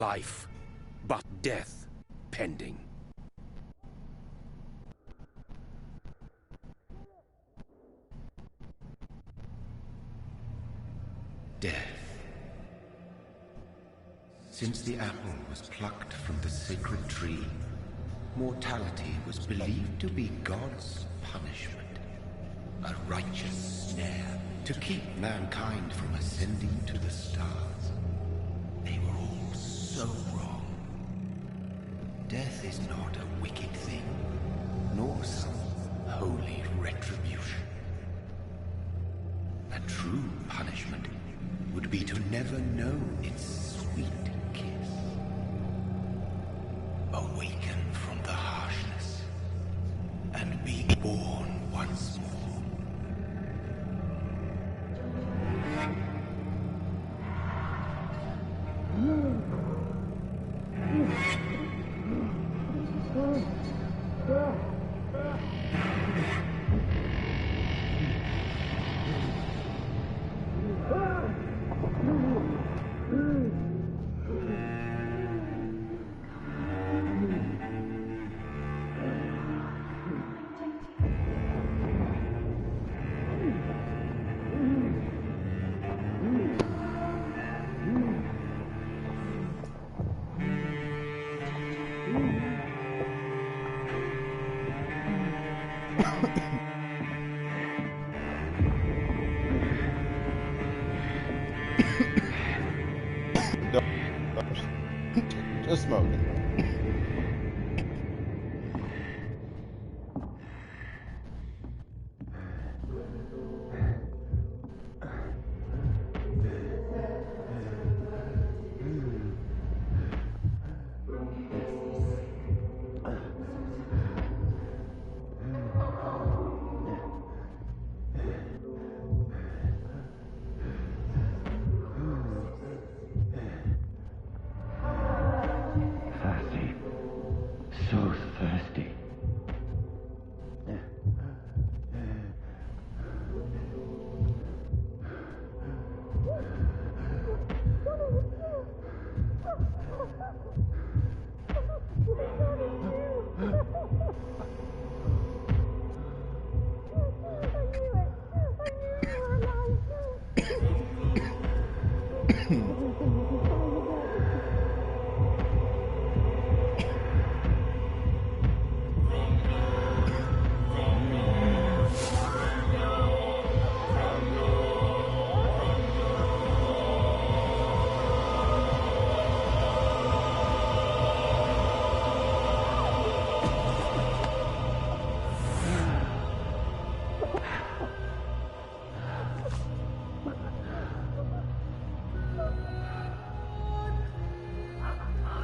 Life, but death pending. Death. Since the apple was plucked from the sacred tree, mortality was believed to be God's punishment. A righteous snare to keep mankind from ascending to the stars. They were all so wrong. Death is not a wicked thing, nor some holy retribution. A true punishment would be to never know its sweet kiss. Awaken from the harshness and be born once more. Just smoking. So thirsty.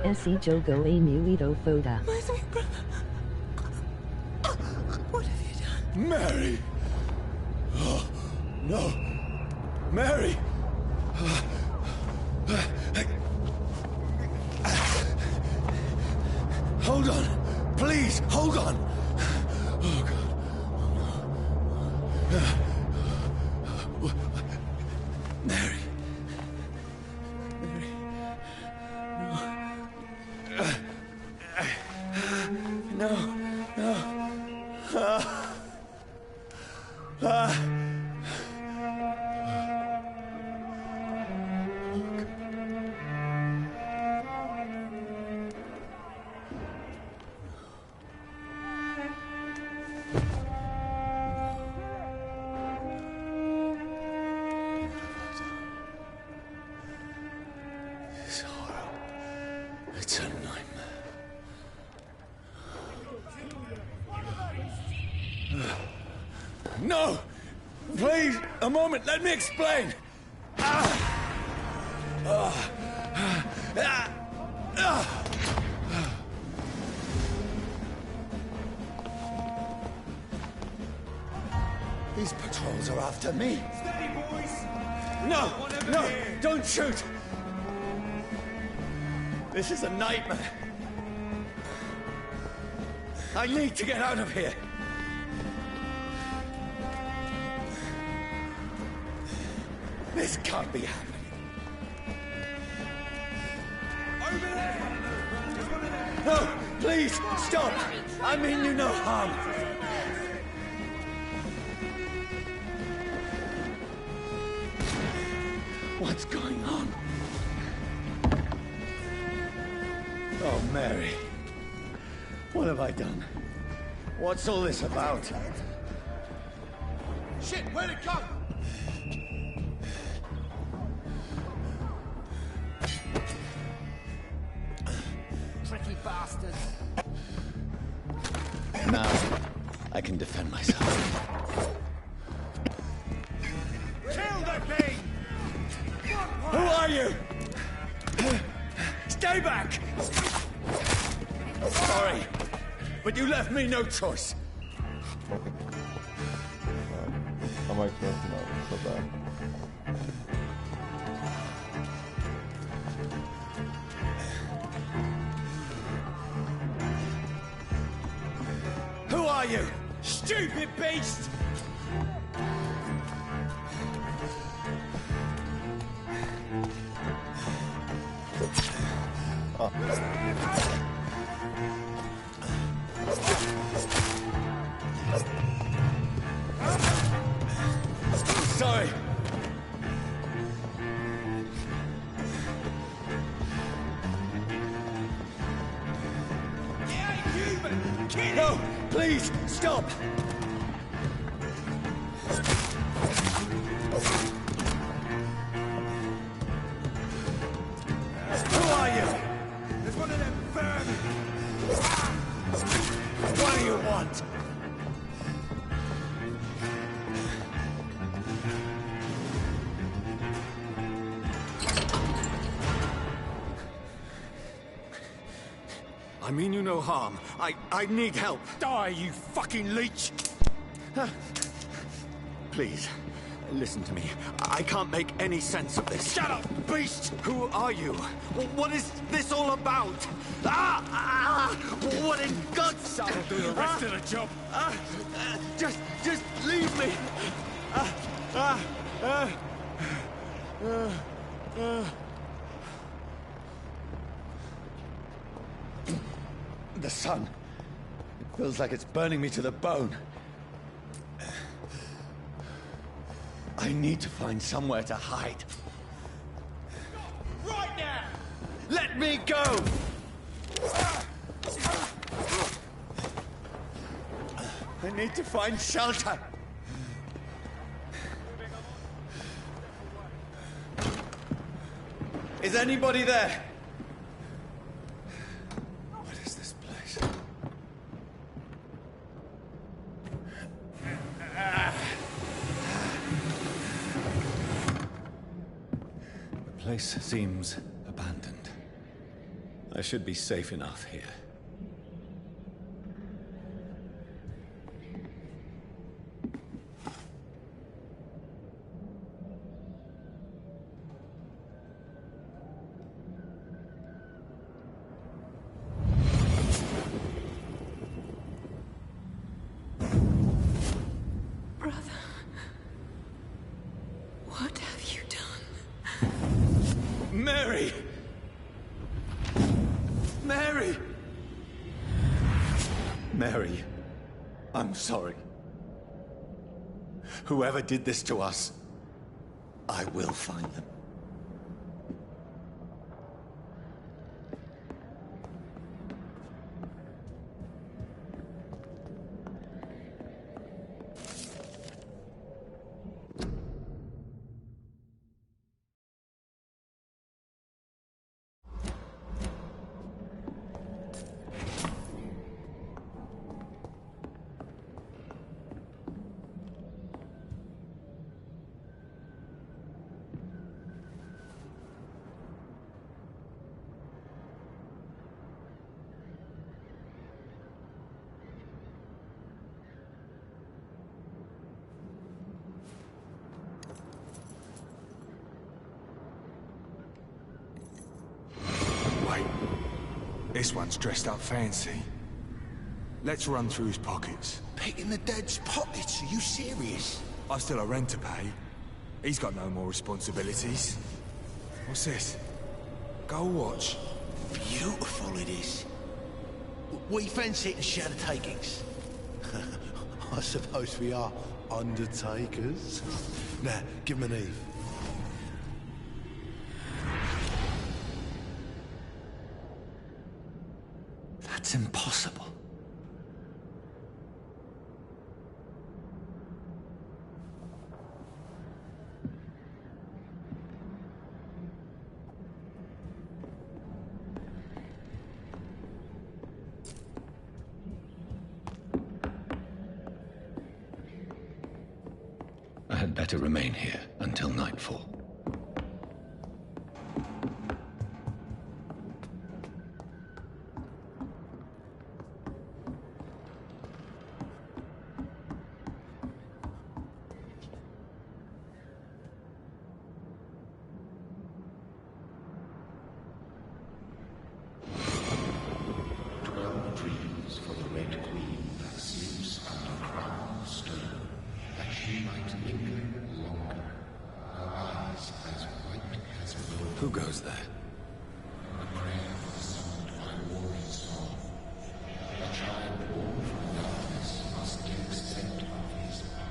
Esi Jogo e Mulito Foda. My sweet brother. What have you done? Mary! Oh, no! Mary! Hold on! Please, hold on! Oh, God. Oh, no. Mary. Mary. No. No. It's horrible. It's a nightmare. No! Please, a moment, let me explain! These patrols are after me. Steady, boys! No! No! Don't shoot! This is a nightmare. I need to get out of here. This can't be happening. Over No! Please, stop! I mean you no harm! What's going on? Oh, Mary. What have I done? What's all this about? Shit, where'd it go? Tricky bastard. Now, I can defend myself. Kill the thing! Who are you? Stay back! Sorry, but you left me no choice. I'm actually not so bad. Who are you? Stupid beast! Sorry. No, please, stop! Who are you? There's one of them vermin! What do you want? I mean you no harm. I need help. Die, you fucking leech! Please, listen to me. I can't make any sense of this. Shut up, beast! Who are you? What is this all about? What in God's name? I'll do the rest of the job. Just leave me. The sun. It feels like it's burning me to the bone. I need to find somewhere to hide. Right now! Let me go! I need to find shelter. Is anybody there? What is this place? The place seems abandoned. I should be safe enough here. Brother, what have you done? Mary! Mary! Mary, I'm sorry. Whoever did this to us, I will find them. This one's dressed up fancy. Let's run through his pockets. Picking the dead's pockets? Are you serious? I've still a rent to pay. He's got no more responsibilities. What's this? Gold watch. Beautiful it is. We fancy it and share the takings. I suppose we are undertakers. Now, give him an Eve. That's impossible. I had better remain here until nightfall. Who goes there?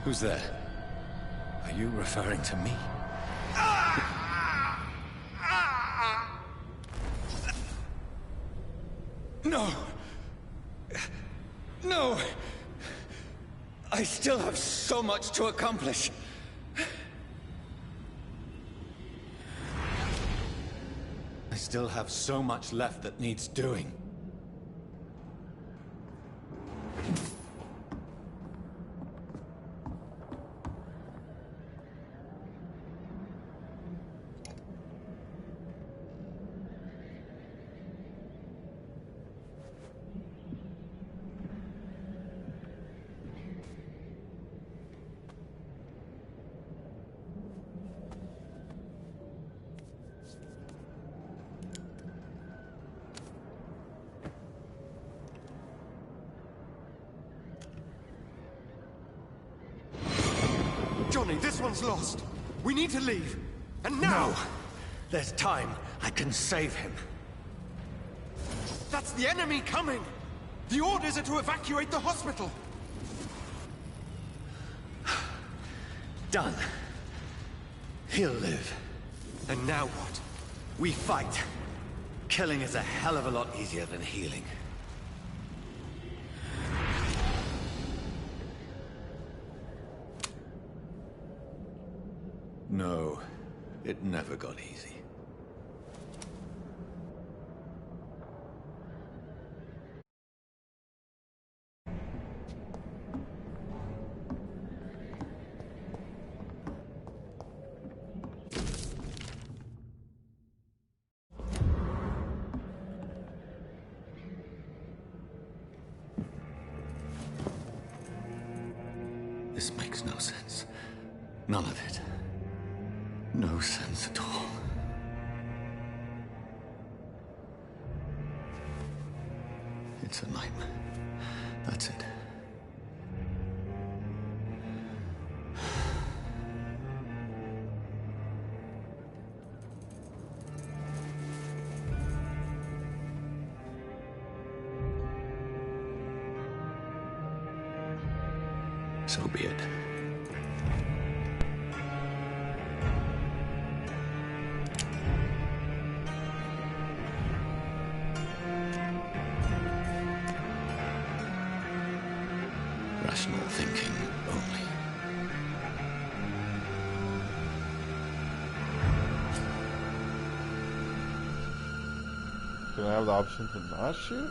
Who's there? Are you referring to me? No! No! I still have so much to accomplish. I still have so much left that needs doing. Johnny, this one's lost. We need to leave. And now! No! There's time. I can save him. That's the enemy coming! The orders are to evacuate the hospital! Done. He'll live. And now what? We fight. Killing is a hell of a lot easier than healing. No, it never got easy. This makes no sense. None of it. No sense at all. It's a nightmare. That's it. So be it. Rational thinking only. Can I have the option to not shoot?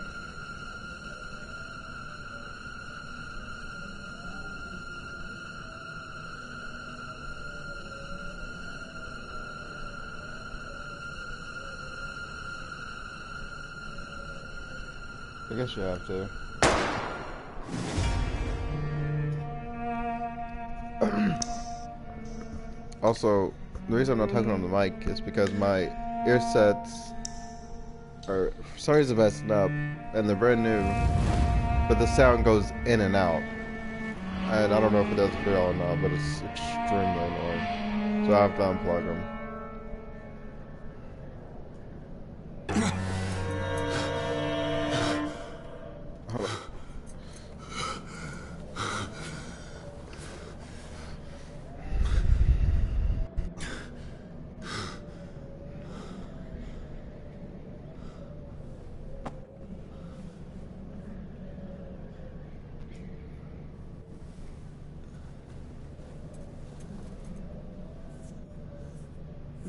I guess you have to. Also, the reason I'm not talking on the mic is because my ear sets are for some reason messing up, and they're brand new, but the sound goes in and out. And I don't know if it does for y'all or not, but it's extremely annoying. So I have to unplug them.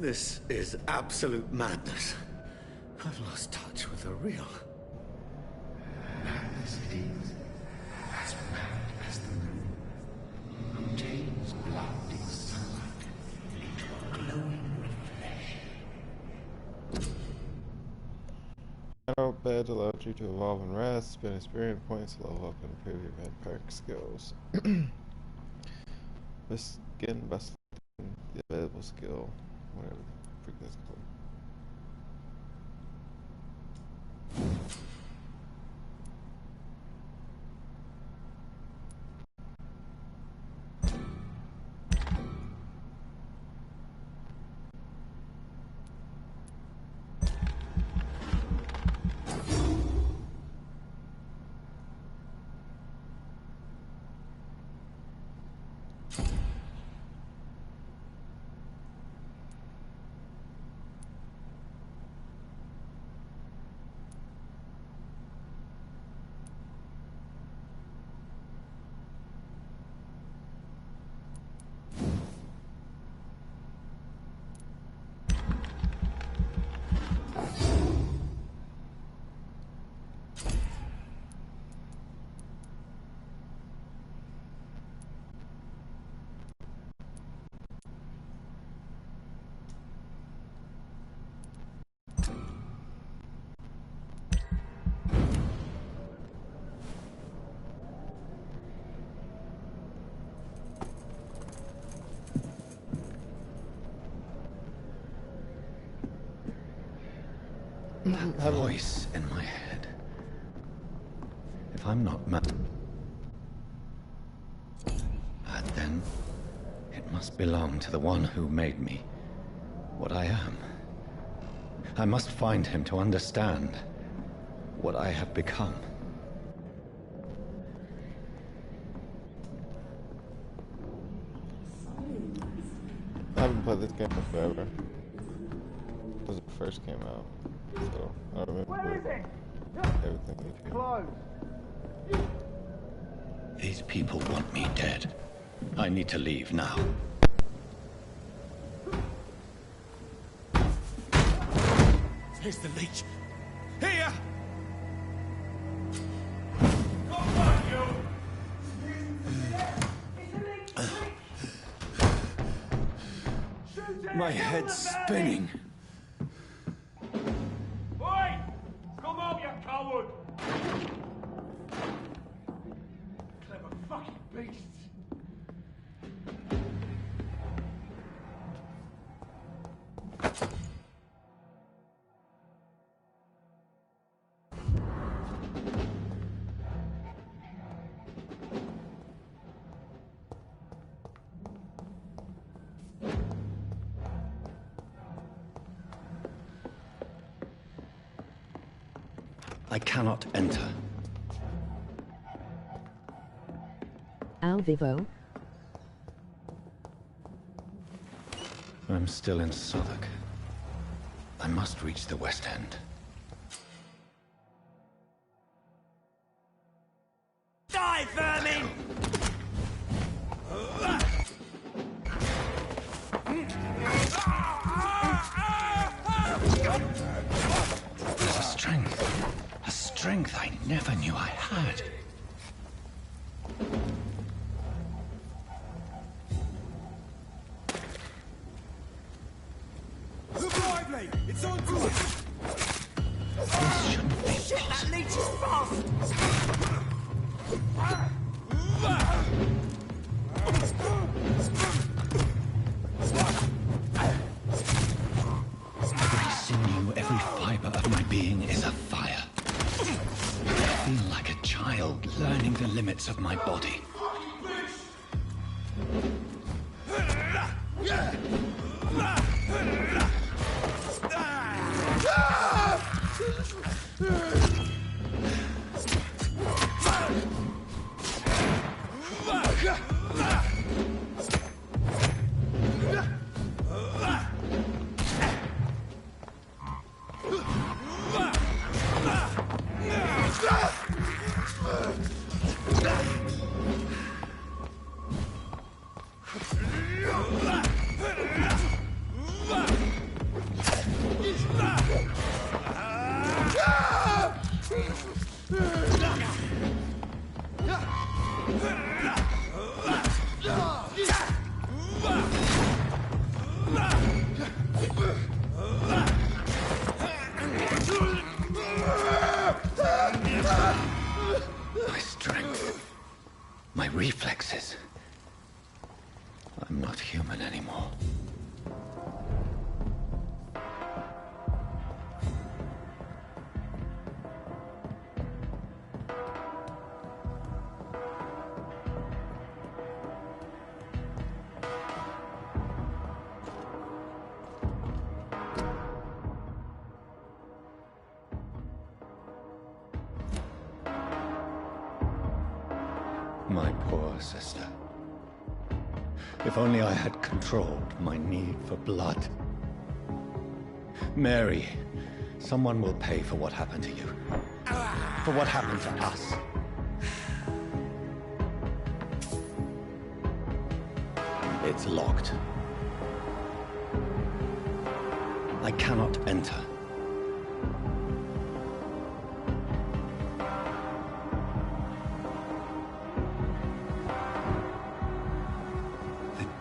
This is absolute madness. I've lost touch with the real. Madness it is, as mad as the moon. Obtains blinding sunlight into a glowing reflection. Battle bed allowed you to evolve and rest, spend experience points to level up and improve your vampire skills. Begin by selecting the available skill, whatever the freak that's called. That voice in my head. If I'm not mad, then it must belong to the one who made me what I am. I must find him to understand what I have become. I haven't played this game in forever. Because it first came out. So, I don't remember everything. These people want me dead. I need to leave now. Here's the leech. Here! My head's spinning. Oi! Come on, you coward! Clever fucking beasts! I cannot enter. Al vivo. I'm still in Southwark. I must reach the West End. Die, vermin! There's a strength I never knew I had. Lively! It's on to us! This shouldn't be Shit, that leech is fast! Every sinew, every fiber of my being is afire. I feel like a child learning the limits of my body. reflexes. I'm not human anymore. My poor sister. If only I had controlled my need for blood. Mary, someone will pay for what happened to you. For what happened to us. It's locked. I cannot enter.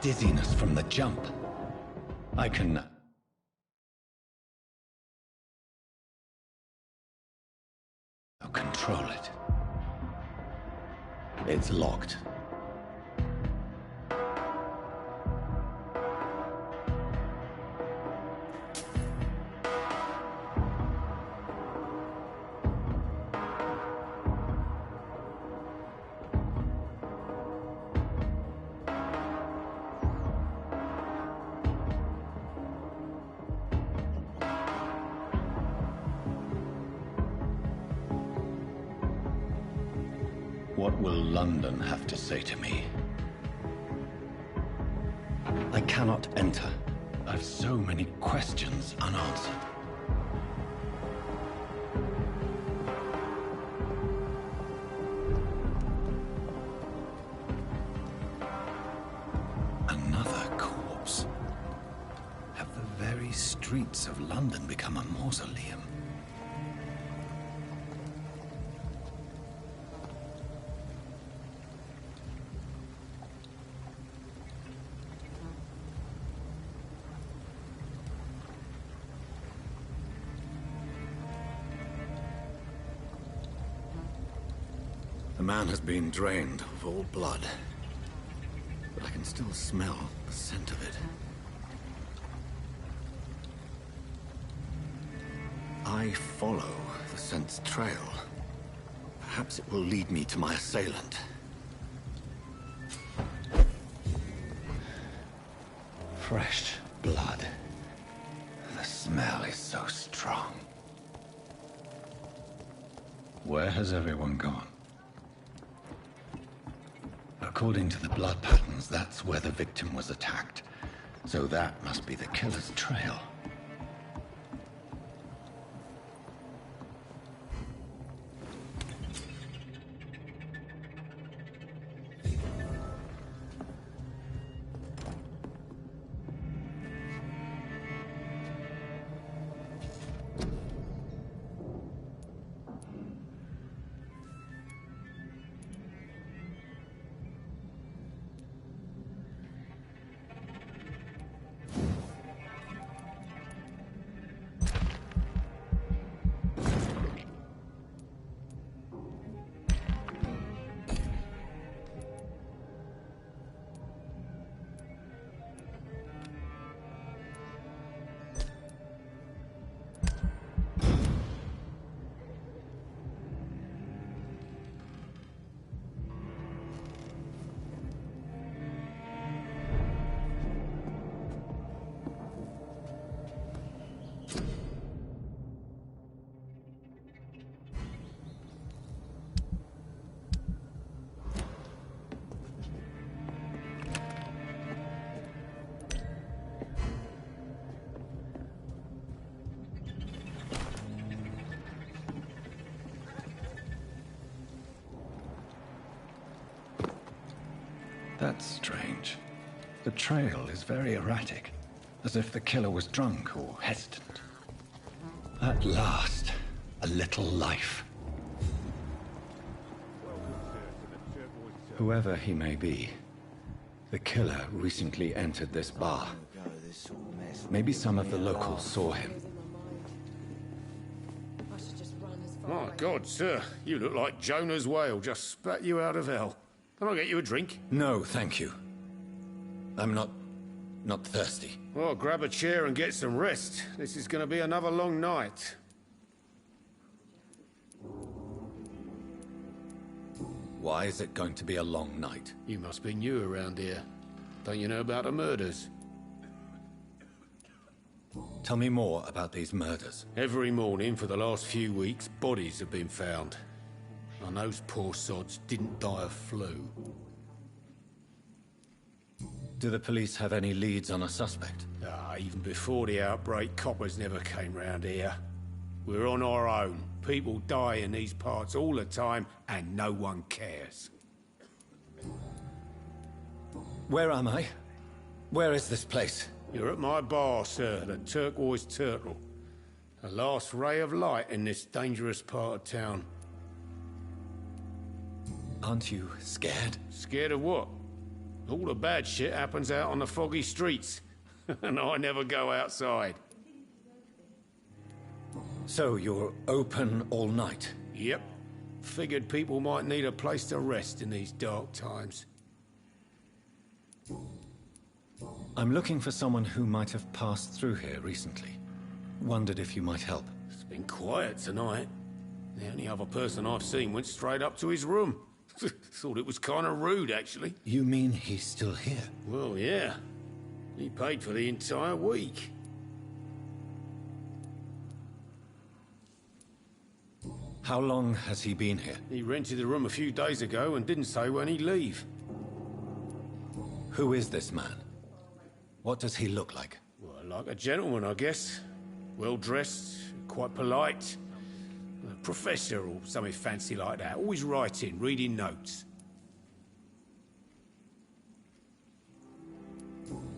Dizziness from the jump. I can... control it. It's locked. What will London have to say to me? I cannot enter. I've so many questions unanswered. Another corpse. Have the very streets of London become a mausoleum? The man has been drained of all blood, but I can still smell the scent of it. I follow the scent's trail. Perhaps it will lead me to my assailant. Fresh blood. The smell is so strong. Where has everyone gone? According to the blood patterns, that's where the victim was attacked. So that must be the killer's trail. That's strange. The trail is very erratic, as if the killer was drunk or hesitant. At last, a little life. Whoever he may be, the killer recently entered this bar. Maybe some of the locals saw him. My God, sir, you look like Jonah's whale just spat you out of hell. Can I get you a drink? No, thank you. I'm not thirsty. Well, grab a chair and get some rest. This is going to be another long night. Why is it going to be a long night? You must be new around here. Don't you know about the murders? Tell me more about these murders. Every morning for the last few weeks, bodies have been found. And those poor sods didn't die of flu. Do the police have any leads on a suspect? Even before the outbreak, coppers never came round here. We're on our own. People die in these parts all the time, and no one cares. Where am I? Where is this place? You're at my bar, sir, the Turquoise Turtle. The last ray of light in this dangerous part of town. Aren't you scared? Scared of what? All the bad shit happens out on the foggy streets. And I never go outside. So you're open all night? Yep. Figured people might need a place to rest in these dark times. I'm looking for someone who might have passed through here recently. Wondered if you might help. It's been quiet tonight. The only other person I've seen went straight up to his room. Thought it was kind of rude, actually. You mean he's still here? Well, yeah. He paid for the entire week. How long has he been here? He rented the room a few days ago and didn't say when he'd leave. Who is this man? What does he look like? Well, like a gentleman, I guess. Well-dressed, quite polite. A professor or something fancy like that. Always writing, reading notes.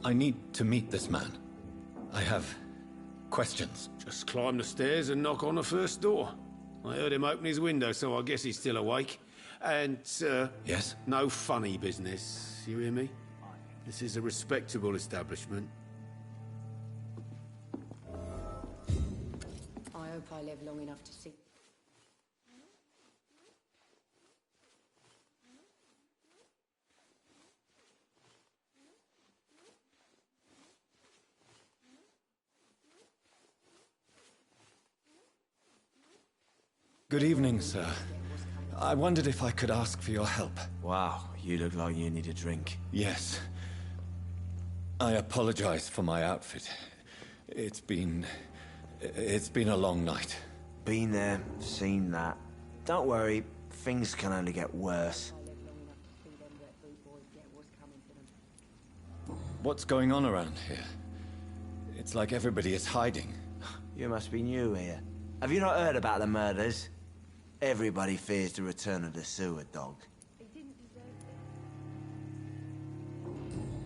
I need to meet this man. I have questions. Just climb the stairs and knock on the first door. I heard him open his window, so I guess he's still awake. And, Yes? no funny business, you hear me? This is a respectable establishment. I hope I live long enough to see... Good evening, sir. I wondered if I could ask for your help. Wow, you look like you need a drink. Yes. I apologize for my outfit. It's been a long night. Been there, seen that. Don't worry, things can only get worse. What's going on around here? It's like everybody is hiding. You must be new here. Have you not heard about the murders? Everybody fears the return of the sewer dog.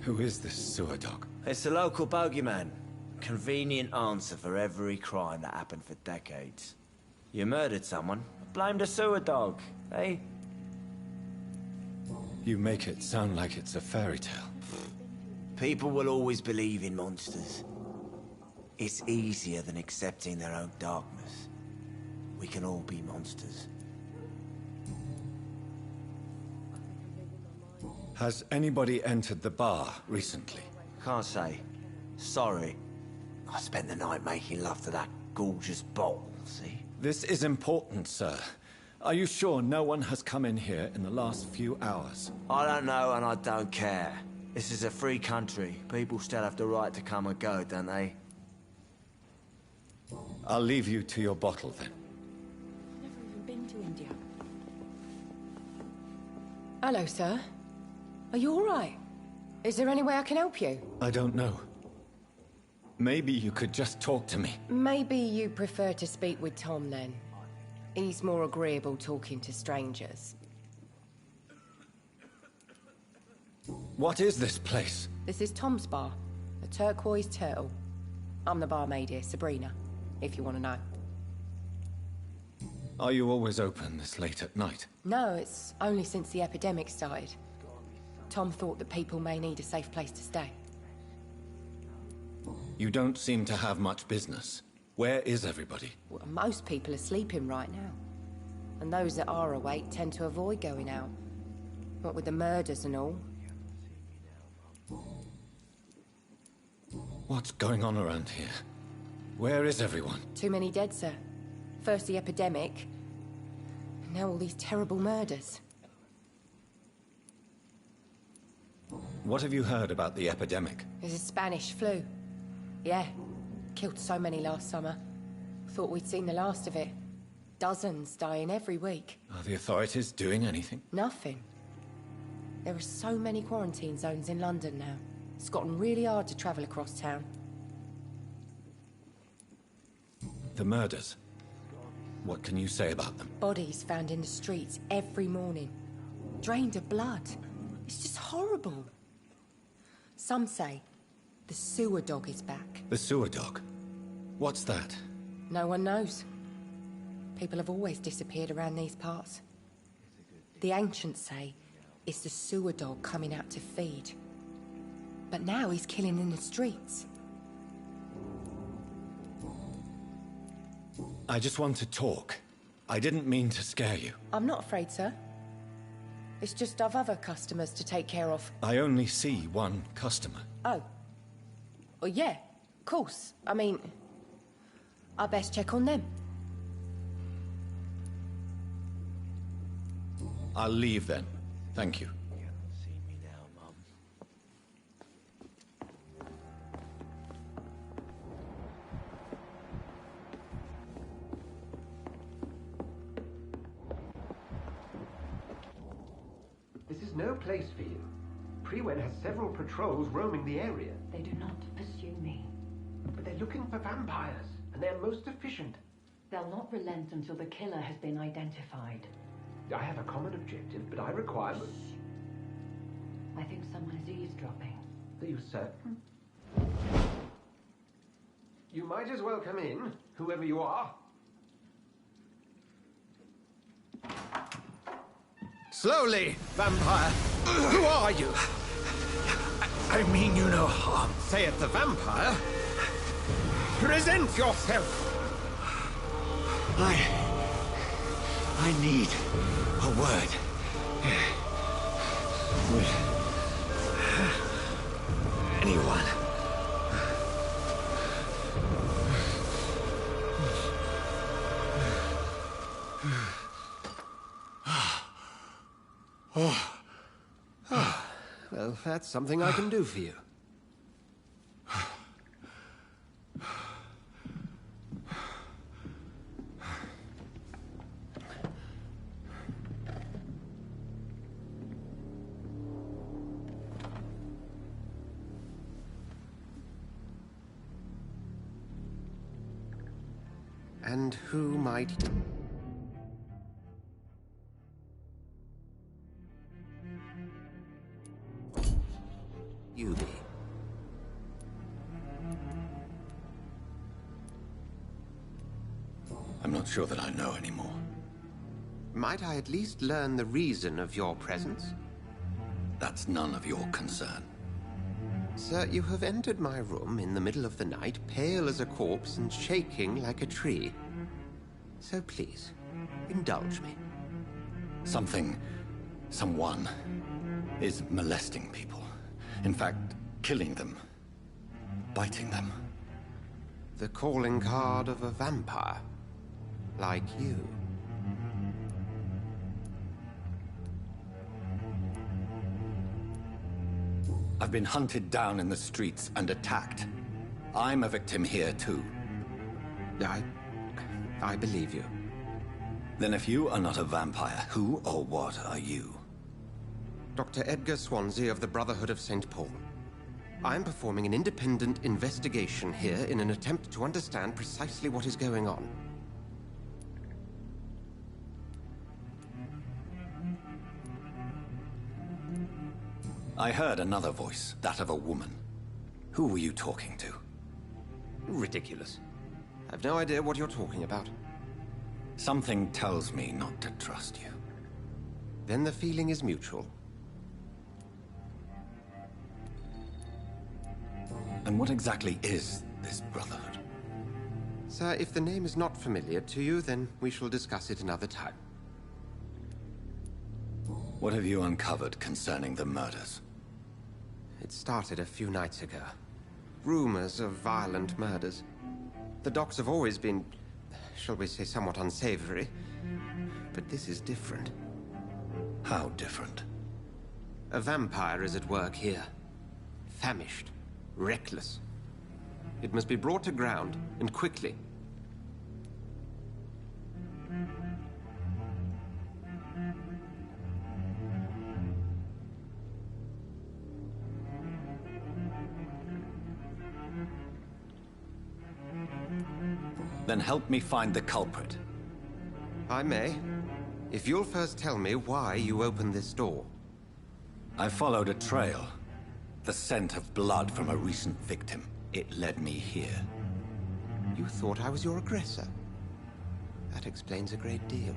Who is this sewer dog? It's the local bogeyman. Convenient answer for every crime that happened for decades. You murdered someone, blame the sewer dog, eh? You make it sound like it's a fairy tale. People will always believe in monsters. It's easier than accepting their own darkness. We can all be monsters. Has anybody entered the bar recently? Can't say. Sorry. I spent the night making love to that gorgeous bottle, see? This is important, sir. Are you sure no one has come in here in the last few hours? I don't know and I don't care. This is a free country. People still have the right to come and go, don't they? I'll leave you to your bottle, then. I've never even been to India. Hello, sir. Are you all right? Is there any way I can help you? I don't know. Maybe you could just talk to me. Maybe you prefer to speak with Tom, then. He's more agreeable talking to strangers. What is this place? This is Tom's bar, the Turquoise Turtle. I'm the barmaid here, Sabrina, if you want to know. Are you always open this late at night? No, it's only since the epidemic started. Tom thought that people may need a safe place to stay. You don't seem to have much business. Where is everybody? Well, most people are sleeping right now. And those that are awake tend to avoid going out. What with the murders and all. What's going on around here? Where is everyone? Too many dead, sir. First the epidemic, and now all these terrible murders. What have you heard about the epidemic? There's a Spanish flu. Yeah, killed so many last summer. Thought we'd seen the last of it. Dozens dying every week. Are the authorities doing anything? Nothing. There are so many quarantine zones in London now. It's gotten really hard to travel across town. The murders. What can you say about them? Bodies found in the streets every morning. Drained of blood. It's just horrible. Some say the sewer dog is back. The sewer dog? What's that? No one knows. People have always disappeared around these parts. The ancients say it's the sewer dog coming out to feed. But now he's killing in the streets. I just want to talk. I didn't mean to scare you. I'm not afraid, sir. It's just I've other customers to take care of. I only see one customer. Oh. Well, yeah, of course. I mean, I best check on them. I'll leave then. Thank you. This is no place for you. Prewen has several patrols roaming the area. They do not pursue me. But they're looking for vampires, and they're most efficient. They'll not relent until the killer has been identified. I have a common objective, but I require... I think someone is eavesdropping. Are you certain? You might as well come in, whoever you are. Slowly, vampire. Who are you? I mean you no harm. Say it, the vampire. Present yourself. I need a word. With anyone. Well, that's something I can do for you. And who might... you be? I'm not sure that I know anymore. Might I at least learn the reason of your presence? That's none of your concern. Sir, you have entered my room in the middle of the night, pale as a corpse and shaking like a tree. So please, indulge me. Someone is molesting people. In fact, killing them. Biting them. The calling card of a vampire. Like you. I've been hunted down in the streets and attacked. I'm a victim here, too. I believe you. Then if you are not a vampire, who or what are you? Dr. Edgar Swansea of the Brotherhood of St. Paul. I'm performing an independent investigation here in an attempt to understand precisely what is going on. I heard another voice, that of a woman. Who were you talking to? Ridiculous. I've no idea what you're talking about. Something tells me not to trust you. Then the feeling is mutual. And what exactly is this Brotherhood? Sir, if the name is not familiar to you, then we shall discuss it another time. What have you uncovered concerning the murders? It started a few nights ago. Rumors of violent murders. The docks have always been, shall we say, somewhat unsavory. But this is different. How different? A vampire is at work here. Famished. Reckless. It must be brought to ground, and quickly. Then help me find the culprit. I may. If you'll first tell me why you opened this door. I followed a trail. The scent of blood from a recent victim. It led me here. You thought I was your aggressor? That explains a great deal.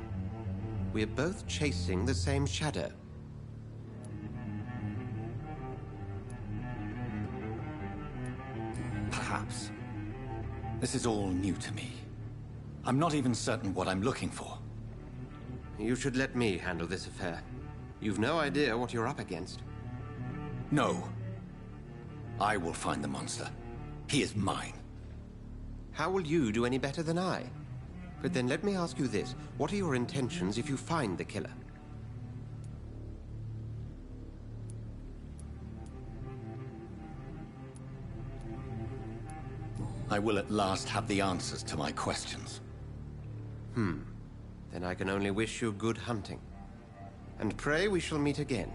We're both chasing the same shadow. Perhaps. This is all new to me. I'm not even certain what I'm looking for. You should let me handle this affair. You've no idea what you're up against. No. I will find the monster. He is mine. How will you do any better than I? But then let me ask you this. What are your intentions if you find the killer? I will at last have the answers to my questions. Then I can only wish you good hunting. And pray we shall meet again.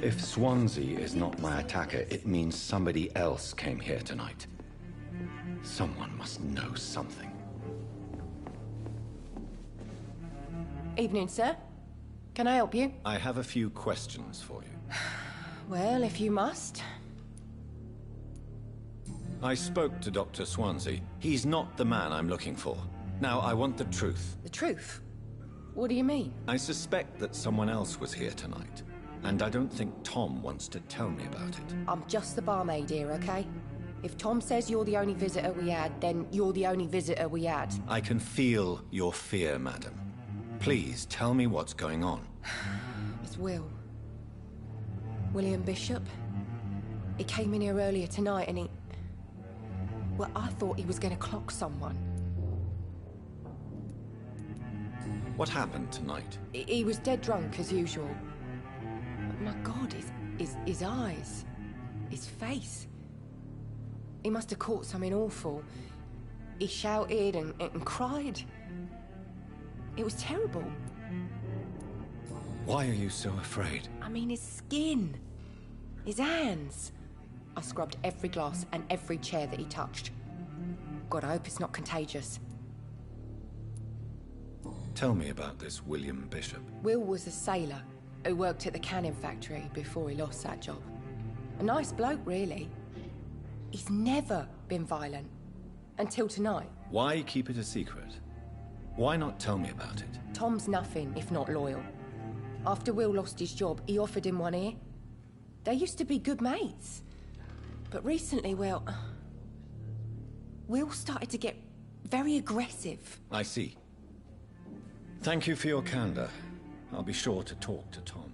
If Swansea is not my attacker, it means somebody else came here tonight. Someone must know something. Evening, sir. Can I help you? I have a few questions for you. Well, if you must. I spoke to Dr. Swansea. He's not the man I'm looking for. Now, I want the truth. The truth? What do you mean? I suspect that someone else was here tonight. And I don't think Tom wants to tell me about it. I'm just the barmaid here, okay? If Tom says you're the only visitor we had, then you're the only visitor we had. I can feel your fear, madam. Please, tell me what's going on. It's Will. William Bishop. He came in here earlier tonight and he... Well, I thought he was going to clock someone. What happened tonight? He was dead drunk, as usual. But my God, his eyes. His face. He must have caught something awful. He shouted and cried. It was terrible. Why are you so afraid? I mean, his skin. His hands. I scrubbed every glass and every chair that he touched. God, I hope it's not contagious. Tell me about this William Bishop. Will was a sailor who worked at the canning factory before he lost that job. A nice bloke, really. He's never been violent. Until tonight. Why keep it a secret? Why not tell me about it? Tom's nothing if not loyal. After Will lost his job, he offered him one ear. They used to be good mates. But recently, well... Will started to get very aggressive. I see. Thank you for your candor. I'll be sure to talk to Tom.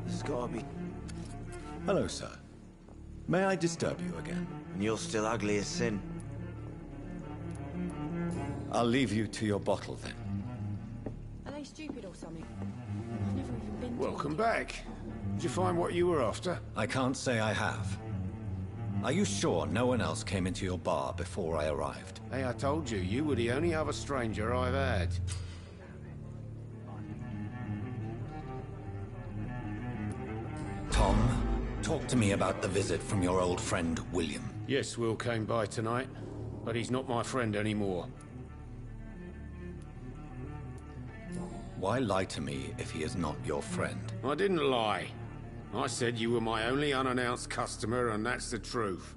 There's gotta be... Hello, sir. May I disturb you again? And you're still ugly as sin. I'll leave you to your bottle, then. Are they stupid or something? I've never even been to Welcome back. Did you find what you were after? I can't say I have. Are you sure no one else came into your bar before I arrived? Hey, I told you, you were the only other stranger I've had. Tom Talk to me about the visit from your old friend, William. Yes, Will came by tonight, but he's not my friend anymore. Why lie to me if he is not your friend? I didn't lie. I said you were my only unannounced customer, and that's the truth.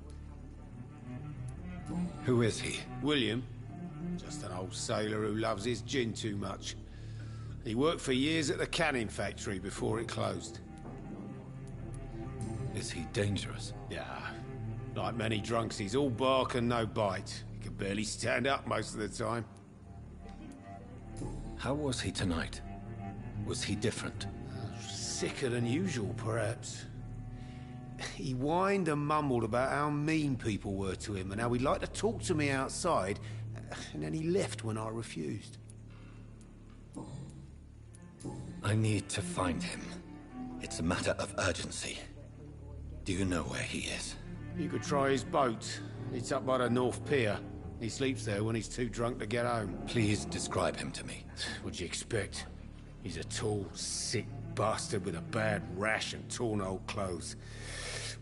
Who is he? William. Just an old sailor who loves his gin too much. He worked for years at the canning factory before it closed. Is he dangerous? Yeah. Like many drunks, he's all bark and no bite. He can barely stand up most of the time. How was he tonight? Was he different? Sicker than usual, perhaps. He whined and mumbled about how mean people were to him and how he'd like to talk to me outside, and then he left when I refused. I need to find him. It's a matter of urgency. Do you know where he is? You could try his boat. It's up by the North Pier. He sleeps there when he's too drunk to get home. Please describe him to me. What'd you expect? He's a tall, sick bastard with a bad rash and torn old clothes.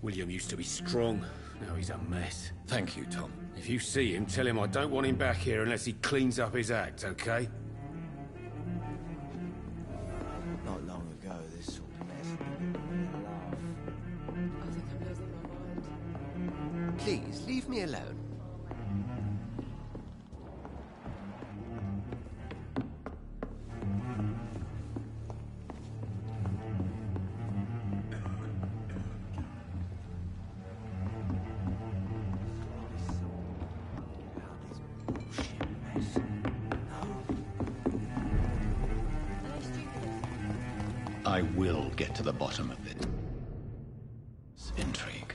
William used to be strong. Now he's a mess. Thank you, Tom. If you see him, tell him I don't want him back here unless he cleans up his act, okay? Not long ago, this sort of mess didn't make me laugh. I think I'm losing my mind. Please, leave me alone. I will get to the bottom of it. This intrigue.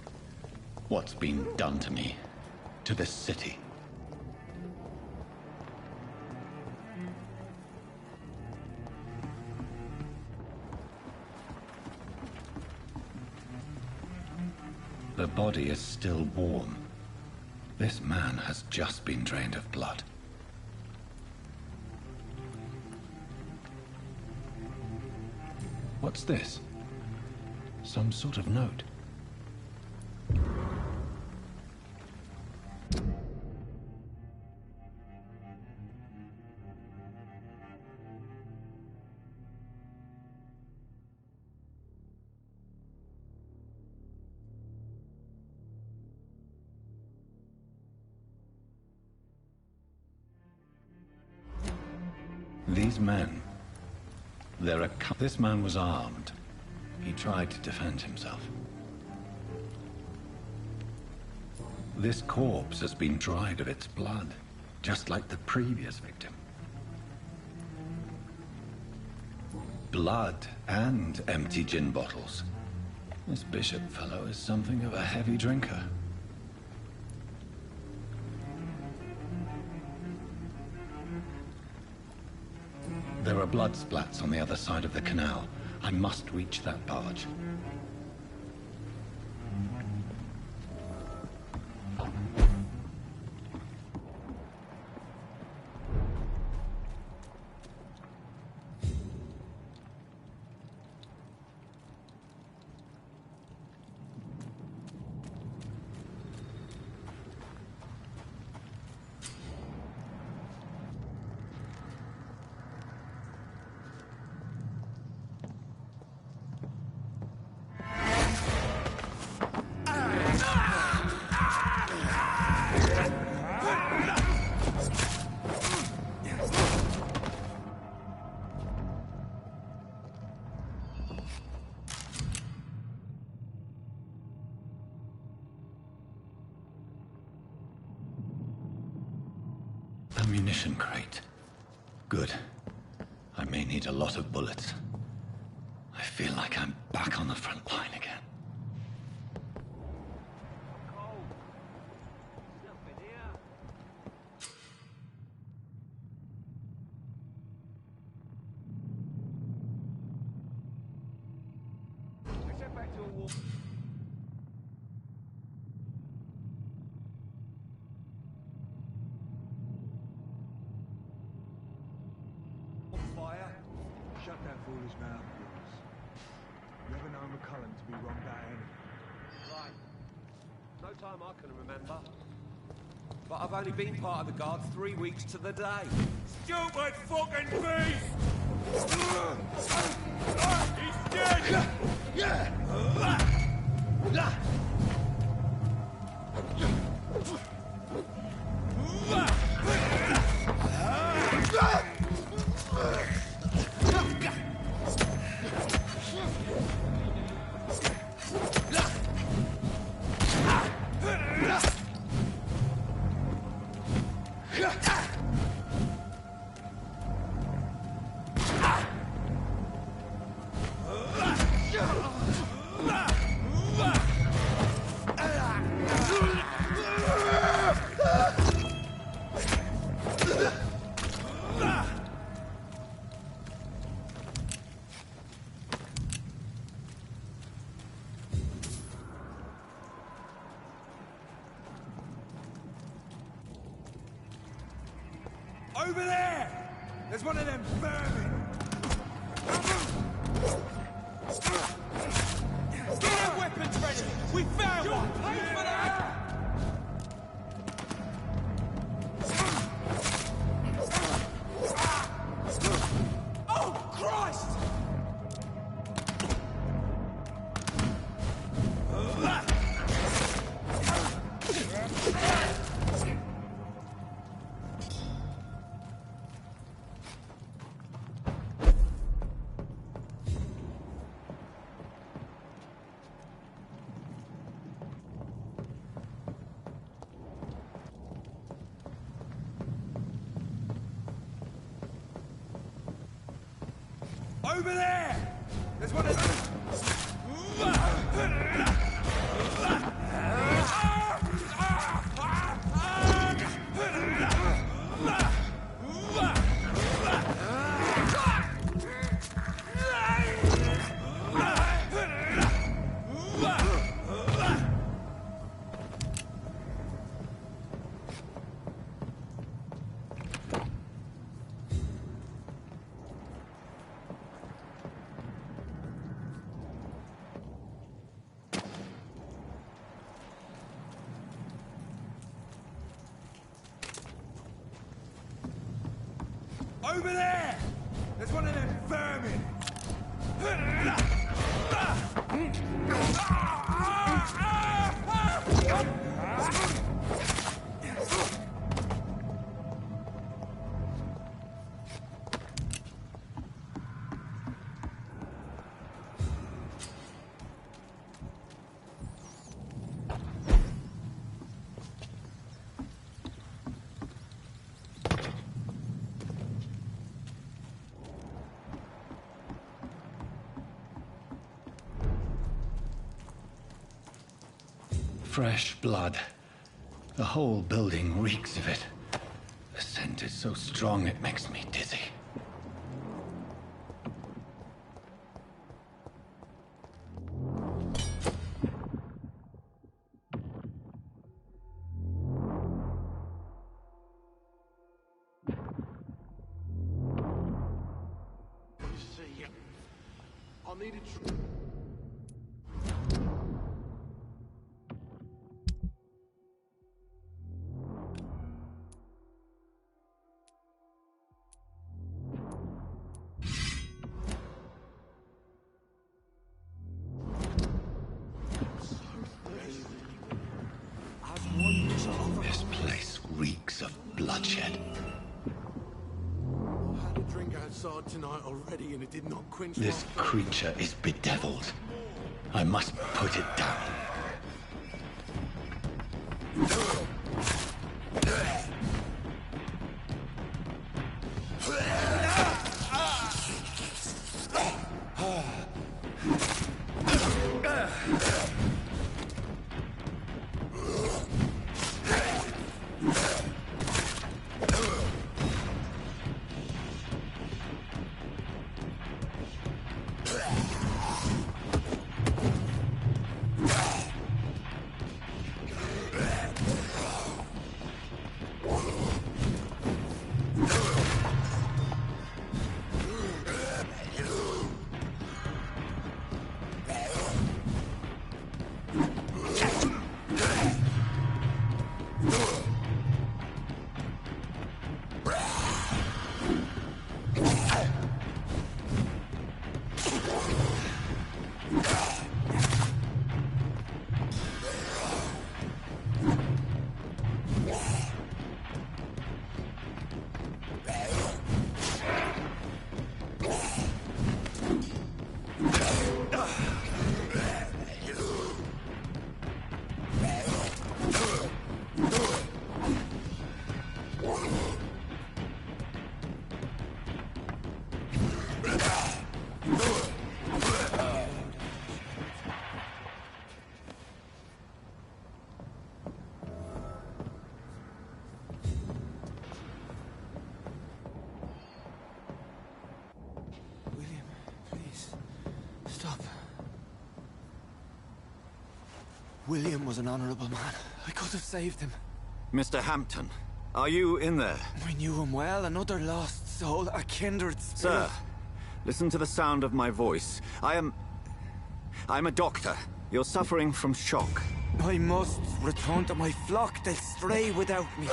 What's been done to me? To this city? The body is still warm. This man has just been drained of blood. What's this? Some sort of note. These men, this man was armed. He tried to defend himself. This corpse has been dried of its blood, just like the previous victim. Blood and empty gin bottles. This bishop fellow is something of a heavy drinker. There are blood splats on the other side of the canal. I must reach that barge. Ammunition crate. Good. I may need a lot of bullets. I feel like I'm back on the front line again. Shut that foolish mouth of yours. You ever known McCullum to be wrong about anything? time I can remember. But I've only been part of the guard 3 weeks to the day. Stupid fucking beast! He's dead! Over there! There's one of them vermin! Get your weapons ready! We found one! Pay for that! Oh, Christ! Over there! There's one of them! Over there! There's one of them vermin! Fresh blood. The whole building reeks of it. The scent is so strong it makes me dizzy. I needed. This place reeks of bloodshed. I had a drink outside tonight already and it did not quench This my thirst. creature is bedeviled. I must put it down. William was an honorable man. I could have saved him. Mr. Hampton, are you in there? I knew him well, another lost soul, a kindred spirit. Sir, listen to the sound of my voice. I'm a doctor. You're suffering from shock. I must return to my flock. They'll stray without me.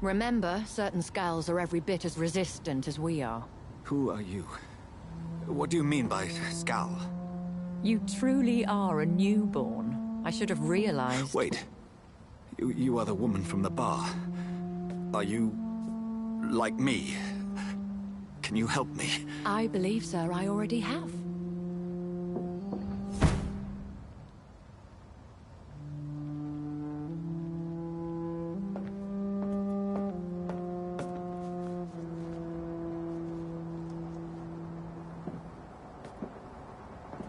Remember, certain skulls are every bit as resistant as we are. Who are you? What do you mean by skull? You truly are a newborn. I should have realized. Wait. You are the woman from the bar. Are you... like me? Can you help me? I believe, sir, I already have.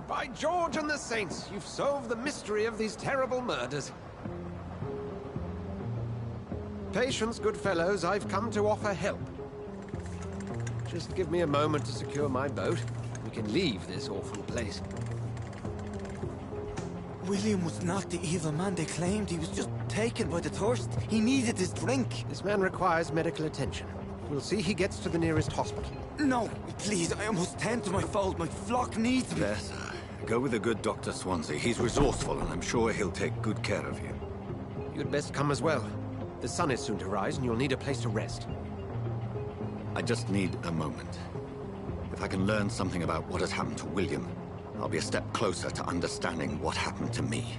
By George and the Saints, you've solved the mystery of these terrible murders. Patience, good fellows, I've come to offer help. Just give me a moment to secure my boat. We can leave this awful place. William was not the evil man they claimed. He was just taken by the thirst. He needed his drink. This man requires medical attention. We'll see he gets to the nearest hospital. No, please, I must tend to my fold. My flock needs me. There, sir. Go with the good Dr. Swansea. He's resourceful, and I'm sure he'll take good care of you. You'd best come as well. The sun is soon to rise, and you'll need a place to rest. I just need a moment. If I can learn something about what has happened to William, I'll be a step closer to understanding what happened to me.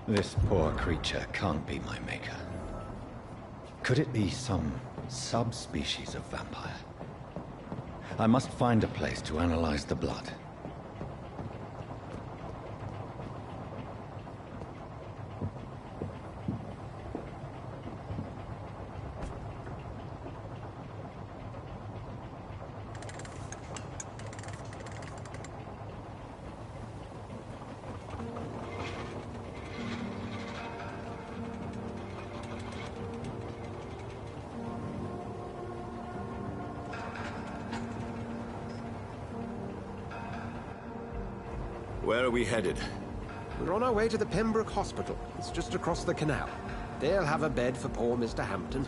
This poor creature can't be my maker. Could it be some subspecies of vampire? I must find a place to analyze the blood. Where are we headed? We're on our way to the Pembroke Hospital. It's just across the canal. They'll have a bed for poor Mr. Hampton.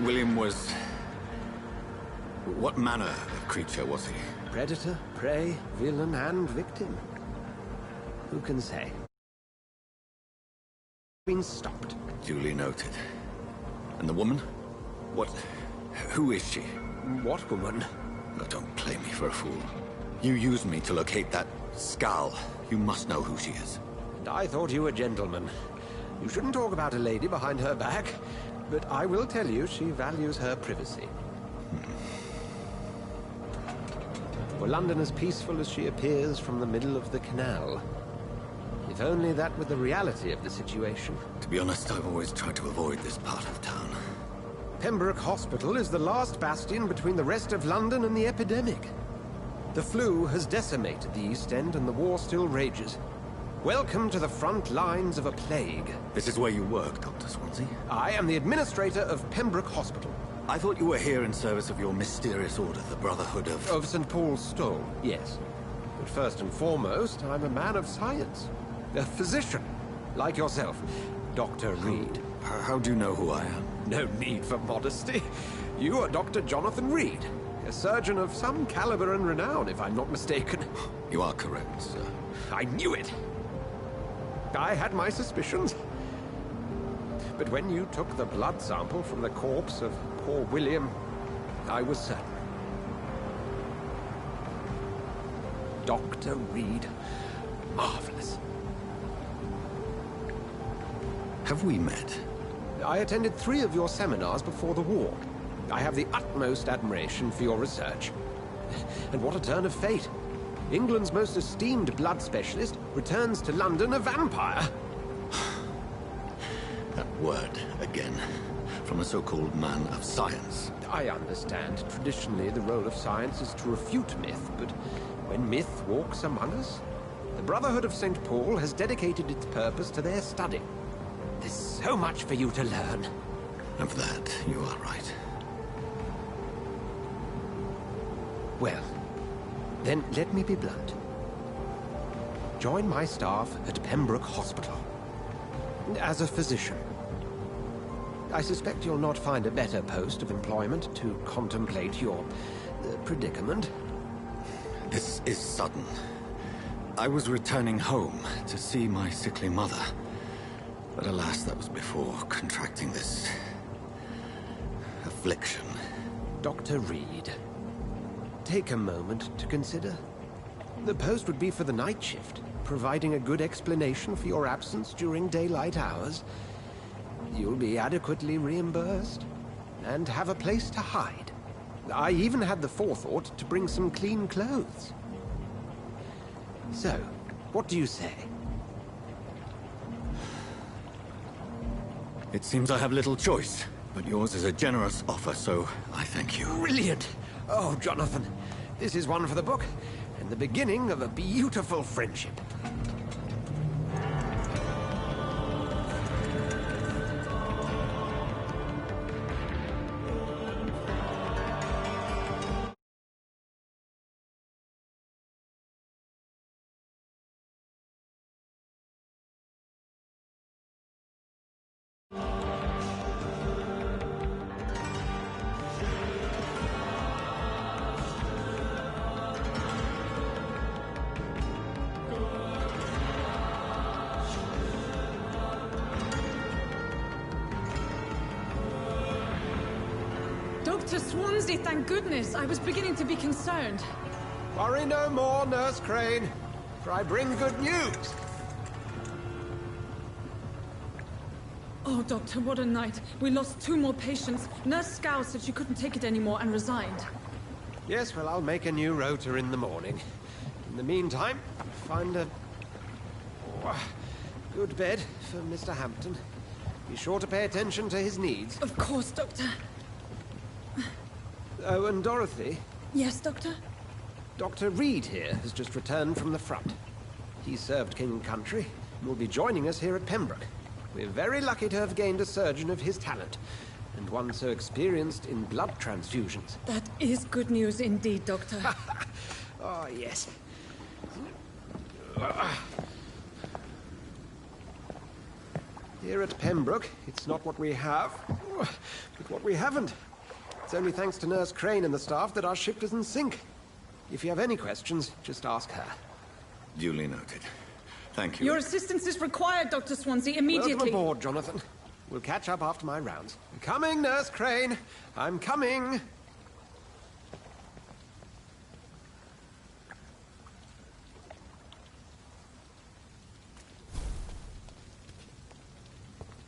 William was... what manner of creature was he? Predator, prey, villain, and victim. Who can say? Been stopped. Duly noted. And the woman? What... who is she? What woman? Oh, don't play me for a fool. You used me to locate that skull. You must know who she is. And I thought you a gentleman. You shouldn't talk about a lady behind her back, but I will tell you she values her privacy. Were London as peaceful as she appears from the middle of the canal? If only that were the reality of the situation. To be honest, I've always tried to avoid this part of town. Pembroke Hospital is the last bastion between the rest of London and the epidemic. The flu has decimated the East End and the war still rages. Welcome to the front lines of a plague. This is where you work, Dr. Swansea? I am the administrator of Pembroke Hospital. I thought you were here in service of your mysterious order, the Brotherhood of... Of St. Paul's Stone, yes. But first and foremost, I'm a man of science. A physician, like yourself, Dr. Reed. How do you know who I am? No need for modesty. You are Dr. Jonathan Reed. A surgeon of some caliber and renown, if I'm not mistaken. You are correct, sir. I knew it! I had my suspicions. But when you took the blood sample from the corpse of poor William, I was certain. Dr. Reed. Marvelous. Have we met? I attended 3 of your seminars before the war. I have the utmost admiration for your research. And what a turn of fate. England's most esteemed blood specialist returns to London a vampire. That word, again. From a so-called man of science. I understand traditionally the role of science is to refute myth, but when myth walks among us, the Brotherhood of St. Paul has dedicated its purpose to their study. There's so much for you to learn. Of that, you are right. Well, then let me be blunt. Join my staff at Pembroke Hospital. As a physician. I suspect you'll not find a better post of employment to contemplate your predicament. This is sudden. I was returning home to see my sickly mother. But alas, that was before contracting this affliction. Dr. Reed, take a moment to consider. The post would be for the night shift, providing a good explanation for your absence during daylight hours. You'll be adequately reimbursed, and have a place to hide. I even had the forethought to bring some clean clothes. So, what do you say? It seems I have little choice, but yours is a generous offer, so I thank you. Brilliant! Oh, Jonathan, this is one for the book, and the beginning of a beautiful friendship. Dr. Swansea, thank goodness. I was beginning to be concerned. Worry no more, Nurse Crane, for I bring good news. Oh, Doctor, what a night. We lost 2 more patients. Nurse Scow said she couldn't take it anymore and resigned. Yes, well, I'll make a new rota in the morning. In the meantime, find a good bed for Mr. Hampton. Be sure to pay attention to his needs. Of course, Doctor. Oh, and Dorothy? Yes, Doctor? Dr. Reed here has just returned from the front. He served King and Country and will be joining us here at Pembroke. We're very lucky to have gained a surgeon of his talent, and one so experienced in blood transfusions. That is good news indeed, Doctor. Oh, yes. Here at Pembroke, it's not what we have, but what we haven't. It's only thanks to Nurse Crane and the staff that our ship doesn't sink. If you have any questions, just ask her. Duly noted. Thank you. Your assistance is required, Dr. Swansea, immediately. Welcome aboard, Jonathan. We'll catch up after my rounds. I'm coming, Nurse Crane. I'm coming.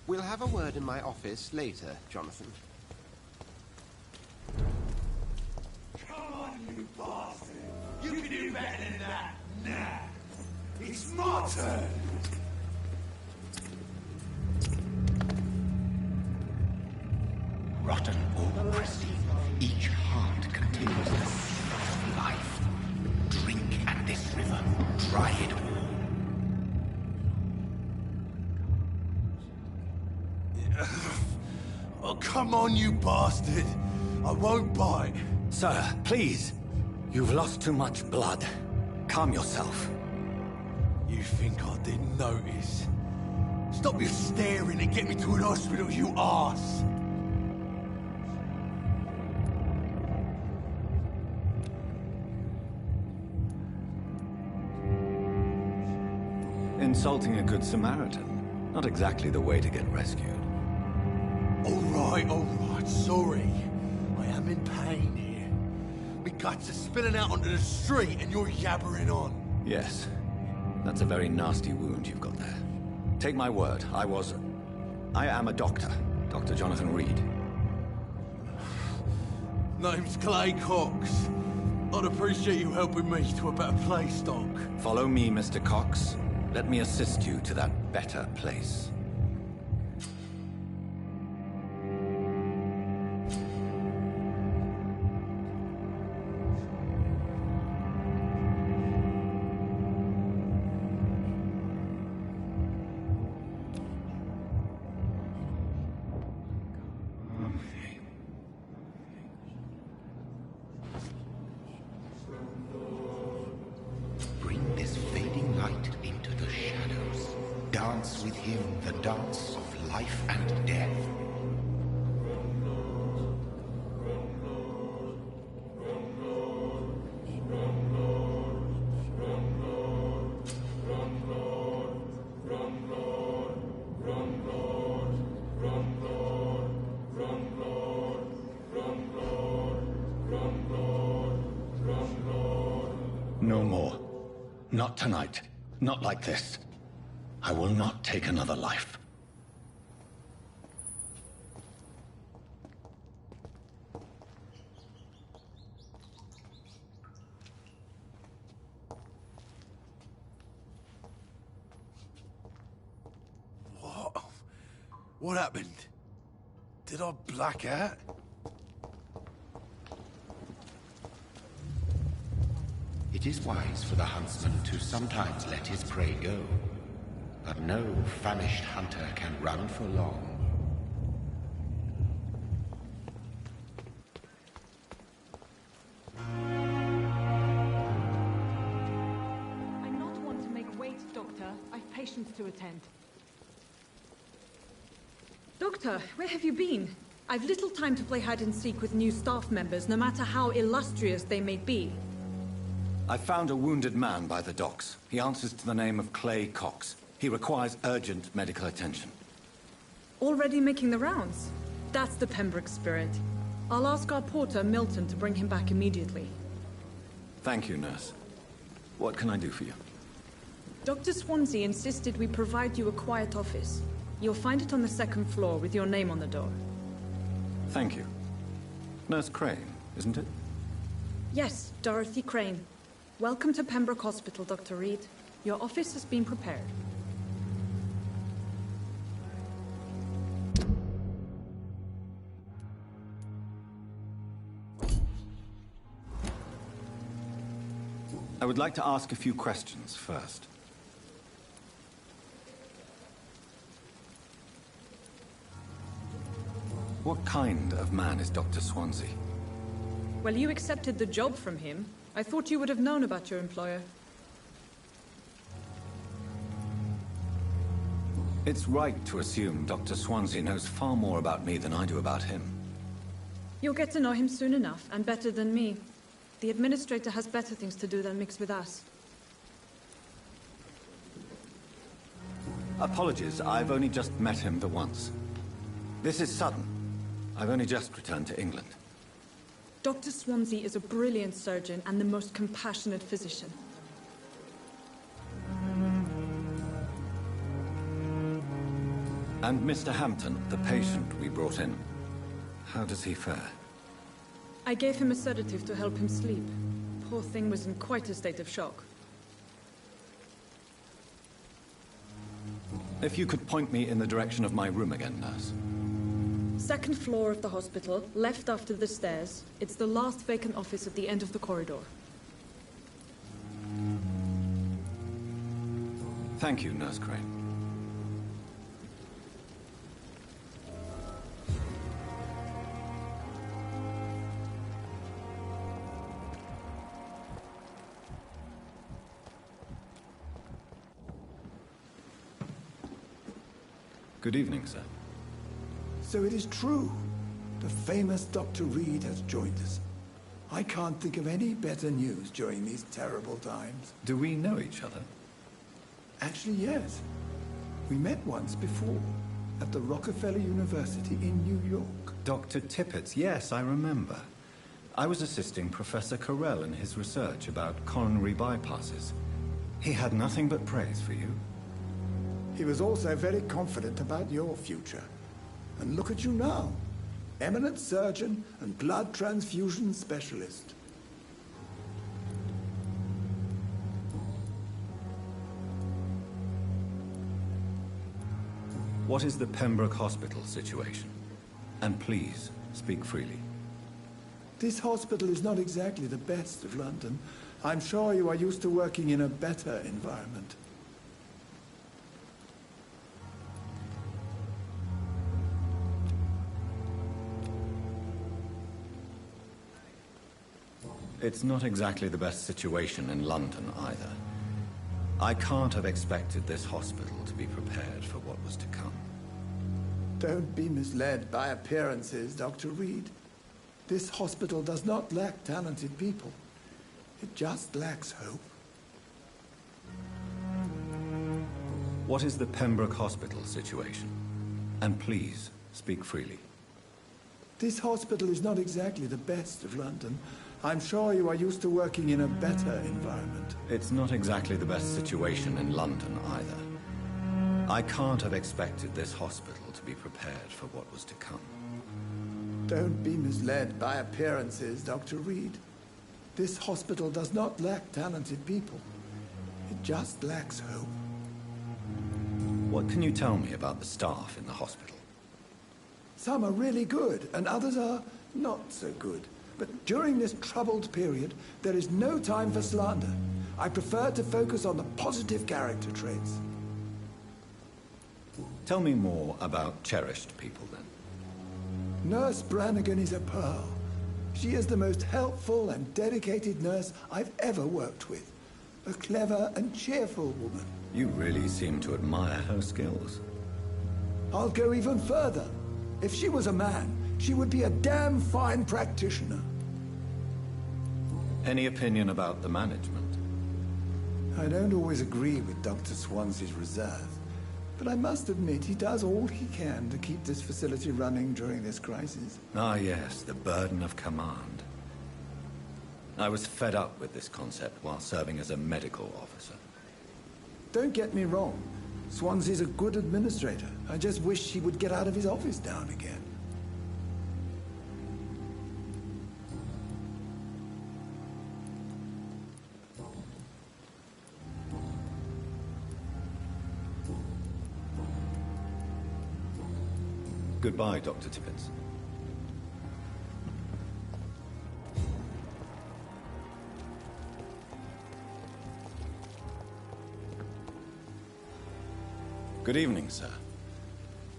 We'll have a word in my office later, Jonathan. Come on, you bastard! You can do better than that! Nah! It's my turn! Rotten oppressive, each heart contains the seed of life. Drink at this river, dry it all. Oh, come on, you bastard! I won't bite. Sir, please. You've lost too much blood. Calm yourself. You think I didn't notice? Stop your staring and get me to an hospital, you arse! Insulting a good Samaritan. Not exactly the way to get rescued. All right, sorry. I am in pain here. My guts are spilling out onto the street and you're yabbering on. Yes. That's a very nasty wound you've got there. Take my word, I am a doctor. Dr. Jonathan Reed. Name's Clay Cox. I'd appreciate you helping me to a better place, Doc. Follow me, Mr. Cox. Let me assist you to that better place. dance with him the dance of life and death. No more. Not tonight. Not like this. I will not take another life. What? What happened? Did I black out? It is wise for the huntsman to sometimes let his prey go, but no famished hunter can run for long. I'm not one to make wait, Doctor. I've patients to attend. Doctor, where have you been? I've little time to play hide and seek with new staff members, no matter how illustrious they may be. I found a wounded man by the docks. He answers to the name of Clay Cox. He requires urgent medical attention. Already making the rounds? That's the Pembroke spirit. I'll ask our porter, Milton, to bring him back immediately. Thank you, nurse. What can I do for you? Dr. Swansea insisted we provide you a quiet office. You'll find it on the second floor with your name on the door. Thank you. Nurse Crane, isn't it? Yes, Dorothy Crane. Welcome to Pembroke Hospital, Dr. Reed. Your office has been prepared. I would like to ask a few questions first. What kind of man is Dr. Swansea? Well, you accepted the job from him. I thought you would have known about your employer. It's right to assume Dr. Swansea knows far more about me than I do about him. You'll get to know him soon enough, and better than me. The administrator has better things to do than mix with us. Apologies, I've only just met him the once. This is sudden. I've only just returned to England. Dr. Swansea is a brilliant surgeon and the most compassionate physician. And Mr. Hampton, the patient we brought in, how does he fare? I gave him a sedative to help him sleep. Poor thing was in quite a state of shock. If you could point me in the direction of my room again, nurse. Second floor of the hospital, left after the stairs. It's the last vacant office at the end of the corridor. Thank you, Nurse Crane. Good evening, sir. So it is true. The famous Dr. Reed has joined us. I can't think of any better news during these terrible times. Do we know each other? Actually, yes. We met once before, at the Rockefeller University in New York. Dr. Tippett, yes, I remember. I was assisting Professor Carell in his research about coronary bypasses. He had nothing but praise for you. He was also very confident about your future. And look at you now. Eminent surgeon and blood transfusion specialist. What is the Pembroke Hospital situation? And please, speak freely. This hospital is not exactly the best of London. I'm sure you are used to working in a better environment. It's not exactly the best situation in London either. I can't have expected this hospital to be prepared for what was to come. Don't be misled by appearances, Dr. Reed. This hospital does not lack talented people. It just lacks hope. What is the Pembroke Hospital situation? And please, speak freely. This hospital is not exactly the best of London. I'm sure you are used to working in a better environment. It's not exactly the best situation in London either. I can't have expected this hospital to be prepared for what was to come. Don't be misled by appearances, Dr. Reed. This hospital does not lack talented people. It just lacks hope. What can you tell me about the staff in the hospital? Some are really good, and others are not so good. But during this troubled period, there is no time for slander. I prefer to focus on the positive character traits. Tell me more about cherished people, then. Nurse Brannigan is a pearl. She is the most helpful and dedicated nurse I've ever worked with. A clever and cheerful woman. You really seem to admire her skills. I'll go even further. If she was a man, she would be a damn fine practitioner. Any opinion about the management? I don't always agree with Dr. Swansea's reserve, but I must admit he does all he can to keep this facility running during this crisis. Ah, yes, the burden of command. I was fed up with this concept while serving as a medical officer. Don't get me wrong. Swansea's a good administrator. I just wish he would get out of his office now and again. Goodbye, Dr. Tippett. Good evening, sir.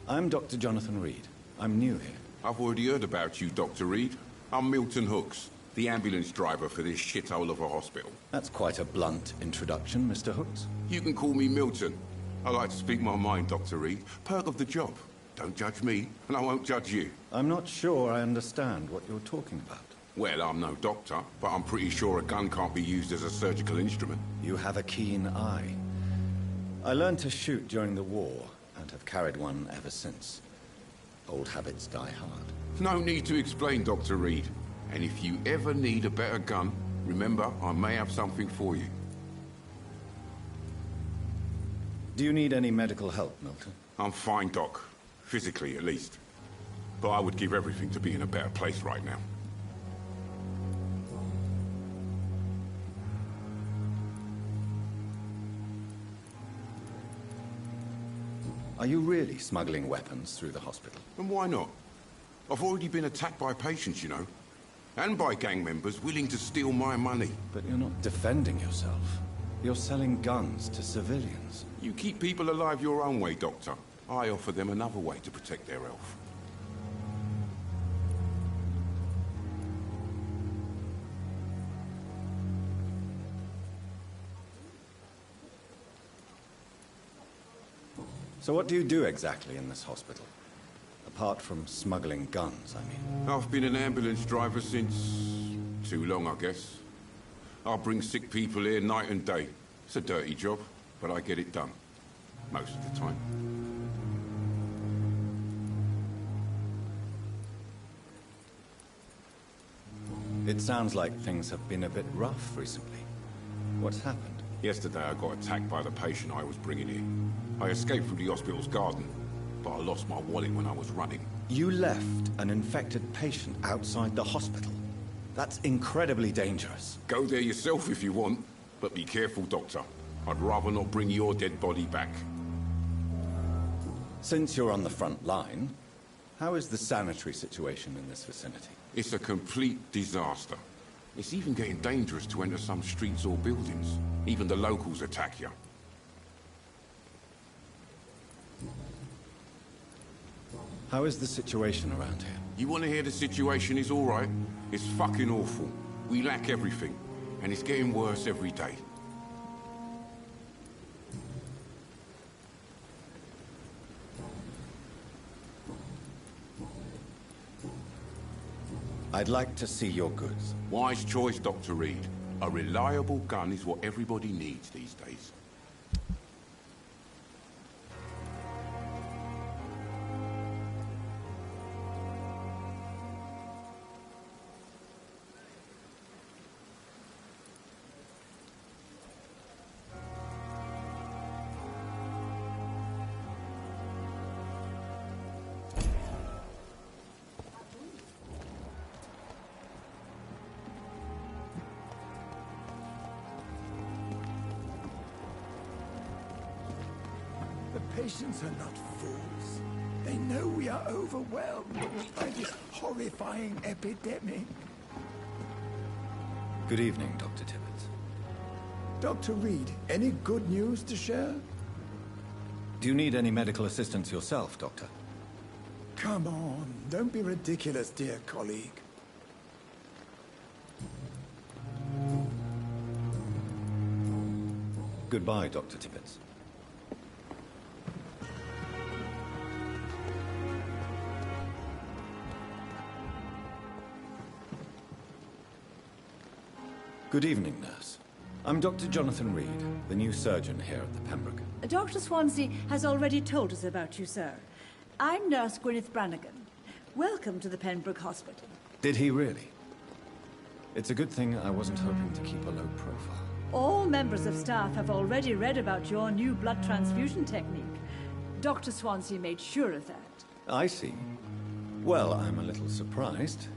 I'm Dr. Jonathan Reed. I'm new here. I've already heard about you, Dr. Reed. I'm Milton Hooks, the ambulance driver for this shithole of a hospital. That's quite a blunt introduction, Mr. Hooks. You can call me Milton. I like to speak my mind, Dr. Reed. Perk of the job. Don't judge me, and I won't judge you. I'm not sure I understand what you're talking about. Well, I'm no doctor, but I'm pretty sure a gun can't be used as a surgical instrument. You have a keen eye. I learned to shoot during the war, and have carried one ever since. Old habits die hard. No need to explain, Dr. Reed. And if you ever need a better gun, remember, I may have something for you. Do you need any medical help, Milton? I'm fine, Doc. Physically, at least. But I would give everything to be in a better place right now. Are you really smuggling weapons through the hospital? And why not? I've already been attacked by patients, you know. And by gang members willing to steal my money. But you're not defending yourself. You're selling guns to civilians. You keep people alive your own way, Doctor. I offer them another way to protect their health. So what do you do exactly in this hospital? Apart from smuggling guns, I mean. I've been an ambulance driver since... too long, I guess. I bring sick people here night and day. It's a dirty job, but I get it done. Most of the time. It sounds like things have been a bit rough recently. What's happened? Yesterday I got attacked by the patient I was bringing in. I escaped from the hospital's garden, but I lost my wallet when I was running. You left an infected patient outside the hospital? That's incredibly dangerous. Go there yourself if you want, but be careful, Doctor. I'd rather not bring your dead body back. Since you're on the front line, how is the sanitary situation in this vicinity? It's a complete disaster. It's even getting dangerous to enter some streets or buildings. Even the locals attack you. How is the situation around here? You want to hear the situation is all right? It's fucking awful. We lack everything, and it's getting worse every day. I'd like to see your goods. Wise choice, Dr. Reed. A reliable gun is what everybody needs these days. The patients are not fools. They know we are overwhelmed by this horrifying epidemic. Good evening, Dr. Tibbets. Dr. Reed, any good news to share? Do you need any medical assistance yourself, Doctor? Come on, don't be ridiculous, dear colleague. Goodbye, Dr. Tibbets. Good evening, nurse. I'm Dr. Jonathan Reed, the new surgeon here at the Pembroke. Dr. Swansea has already told us about you, sir. I'm Nurse Gwyneth Brannigan. Welcome to the Pembroke Hospital. Did he really? It's a good thing I wasn't hoping to keep a low profile. All members of staff have already read about your new blood transfusion technique. Dr. Swansea made sure of that. I see. Well, I'm a little surprised,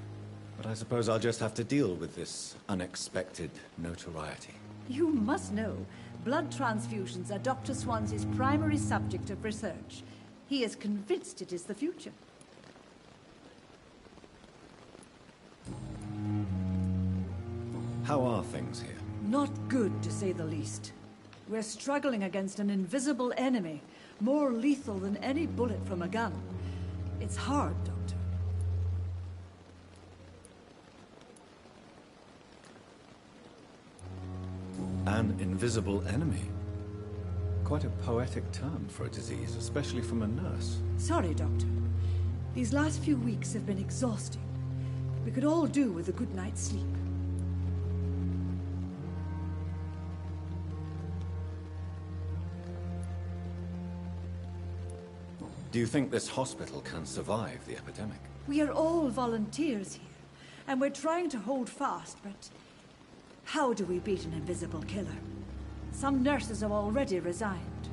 but I suppose I'll just have to deal with this unexpected notoriety. You must know, blood transfusions are Dr. Swansea's primary subject of research. He is convinced it is the future. How are things here? Not good, to say the least. We're struggling against an invisible enemy, more lethal than any bullet from a gun. It's hard, Doctor. An invisible enemy? Quite a poetic term for a disease, especially from a nurse. Sorry, Doctor. These last few weeks have been exhausting. We could all do with a good night's sleep. Do you think this hospital can survive the epidemic? We are all volunteers here, and we're trying to hold fast, but how do we beat an invisible killer? Some nurses have already resigned.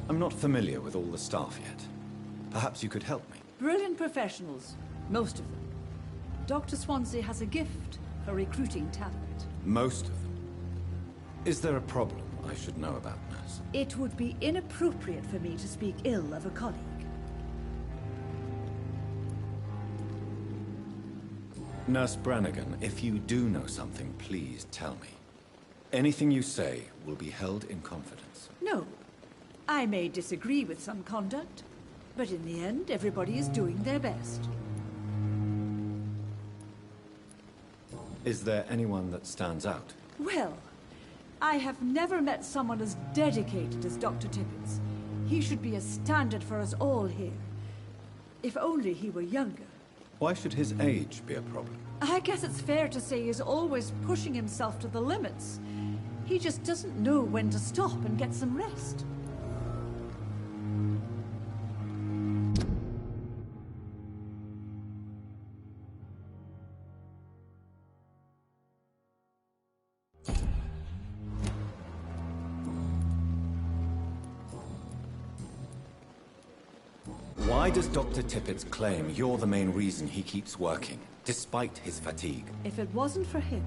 I'm not familiar with all the staff yet. Perhaps you could help me. Brilliant professionals, most of them. Dr. Swansea has a gift for recruiting talent. Most of them. Is there a problem I should know about, nurse? It would be inappropriate for me to speak ill of a colleague. Nurse Brannigan, if you do know something, please tell me. Anything you say will be held in confidence. No. I may disagree with some conduct, but in the end, everybody is doing their best. Is there anyone that stands out? Well, I have never met someone as dedicated as Dr. Tibbets. He should be a standard for us all here. If only he were younger. Why should his age be a problem? I guess it's fair to say he's always pushing himself to the limits. He just doesn't know when to stop and get some rest. Why does Dr. Tibbets claim you're the main reason he keeps working, despite his fatigue? If it wasn't for him,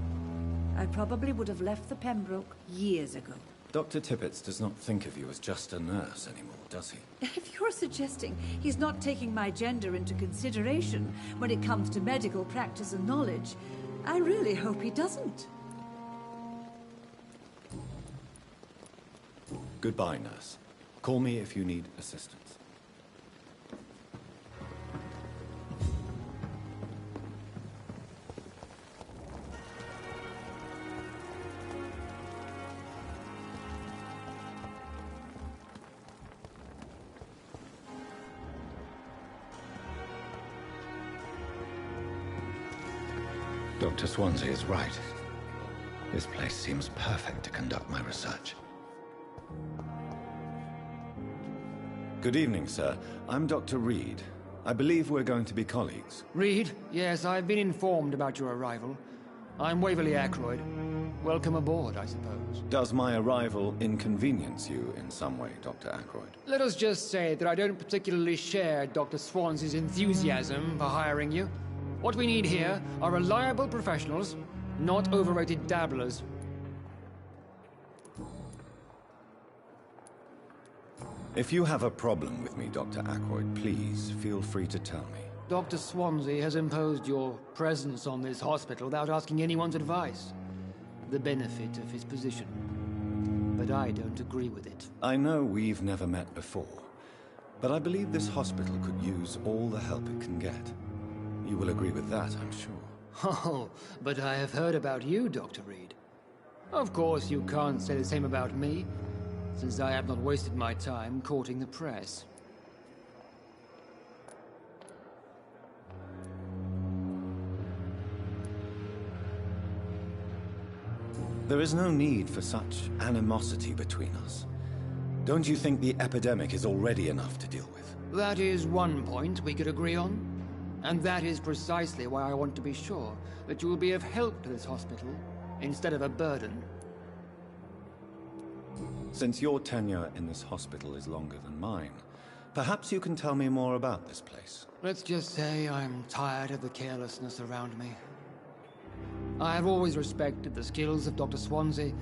I probably would have left the Pembroke years ago. Dr. Tibbets does not think of you as just a nurse anymore, does he? If you're suggesting he's not taking my gender into consideration when it comes to medical practice and knowledge, I really hope he doesn't. Goodbye, nurse. Call me if you need assistance. Dr. Swansea is right. This place seems perfect to conduct my research. Good evening, sir. I'm Dr. Reed. I believe we're going to be colleagues. Reed? Yes, I've been informed about your arrival. I'm Waverly Ackroyd. Welcome aboard, I suppose. Does my arrival inconvenience you in some way, Dr. Ackroyd? Let us just say that I don't particularly share Dr. Swansea's enthusiasm for hiring you. What we need here are reliable professionals, not overrated dabblers. If you have a problem with me, Dr. Ackroyd, please feel free to tell me. Dr. Swansea has imposed your presence on this hospital without asking anyone's advice. The benefit of his position. But I don't agree with it. I know we've never met before, but I believe this hospital could use all the help it can get. You will agree with that, I'm sure. Oh, but I have heard about you, Dr. Reed. Of course, you can't say the same about me, since I have not wasted my time courting the press. There is no need for such animosity between us. Don't you think the epidemic is already enough to deal with? That is one point we could agree on. And that is precisely why I want to be sure that you will be of help to this hospital, instead of a burden. Since your tenure in this hospital is longer than mine, perhaps you can tell me more about this place. Let's just say I'm tired of the carelessness around me. I have always respected the skills of Dr. Swansea,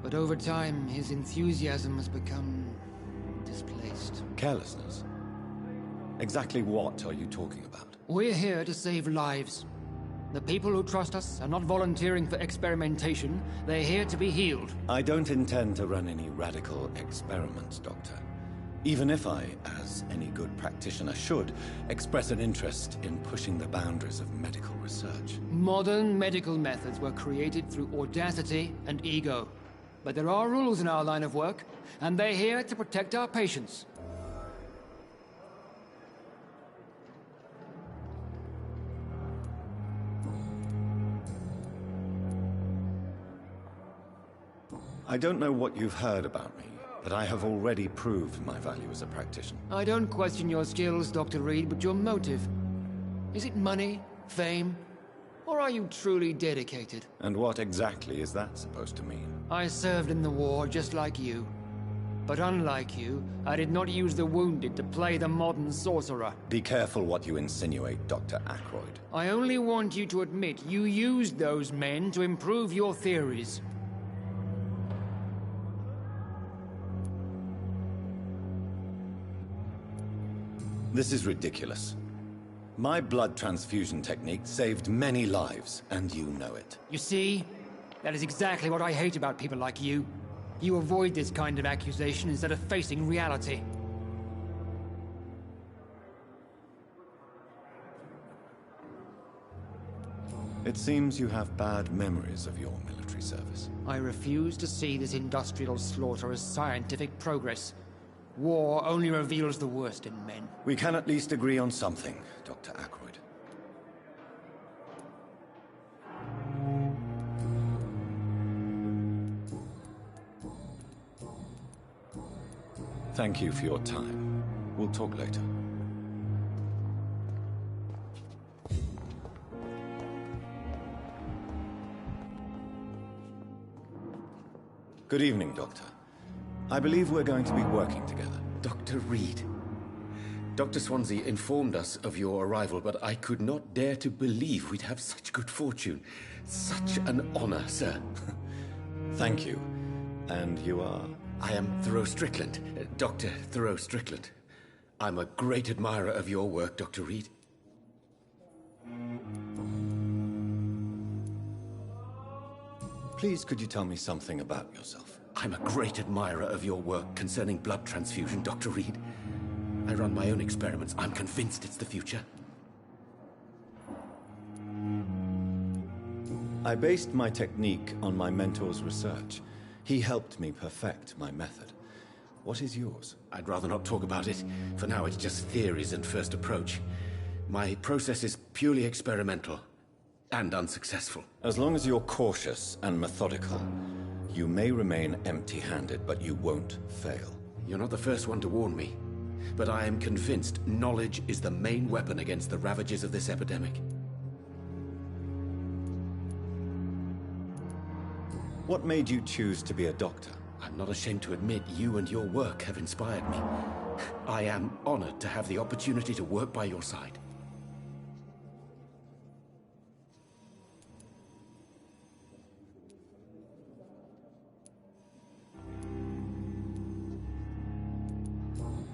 but over time his enthusiasm has become displaced. Carelessness? Exactly what are you talking about? We're here to save lives. The people who trust us are not volunteering for experimentation. They're here to be healed. I don't intend to run any radical experiments, Doctor. Even if I, as any good practitioner should, express an interest in pushing the boundaries of medical research. Modern medical methods were created through audacity and ego. But there are rules in our line of work, and they're here to protect our patients. I don't know what you've heard about me, but I have already proved my value as a practitioner. I don't question your skills, Dr. Reed, but your motive. Is it money, fame, or are you truly dedicated? And what exactly is that supposed to mean? I served in the war just like you. But unlike you, I did not use the wounded to play the modern sorcerer. Be careful what you insinuate, Dr. Ackroyd. I only want you to admit you used those men to improve your theories. This is ridiculous. My blood transfusion technique saved many lives, and you know it. You see? That is exactly what I hate about people like you. You avoid this kind of accusation instead of facing reality. It seems you have bad memories of your military service. I refuse to see this industrial slaughter as scientific progress. War only reveals the worst in men. We can at least agree on something, Dr. Ackroyd. Thank you for your time. We'll talk later. Good evening, Doctor. I believe we're going to be working together. Dr. Reed. Dr. Swansea informed us of your arrival, but I could not dare to believe we'd have such good fortune. Such an honor, sir. Thank you. And you are? I am Thoreau Strickland, Dr. Thoreau Strickland. I'm a great admirer of your work, Dr. Reed. Please, could you tell me something about yourself? I'm a great admirer of your work concerning blood transfusion, Dr. Reed. I run my own experiments. I'm convinced it's the future. I based my technique on my mentor's research. He helped me perfect my method. What is yours? I'd rather not talk about it. For now, it's just theories and first approach. My process is purely experimental. and unsuccessful. As long as you're cautious and methodical, you may remain empty-handed, but you won't fail. You're not the first one to warn me, but I am convinced knowledge is the main weapon against the ravages of this epidemic. What made you choose to be a doctor? I'm not ashamed to admit you and your work have inspired me. I am honored to have the opportunity to work by your side.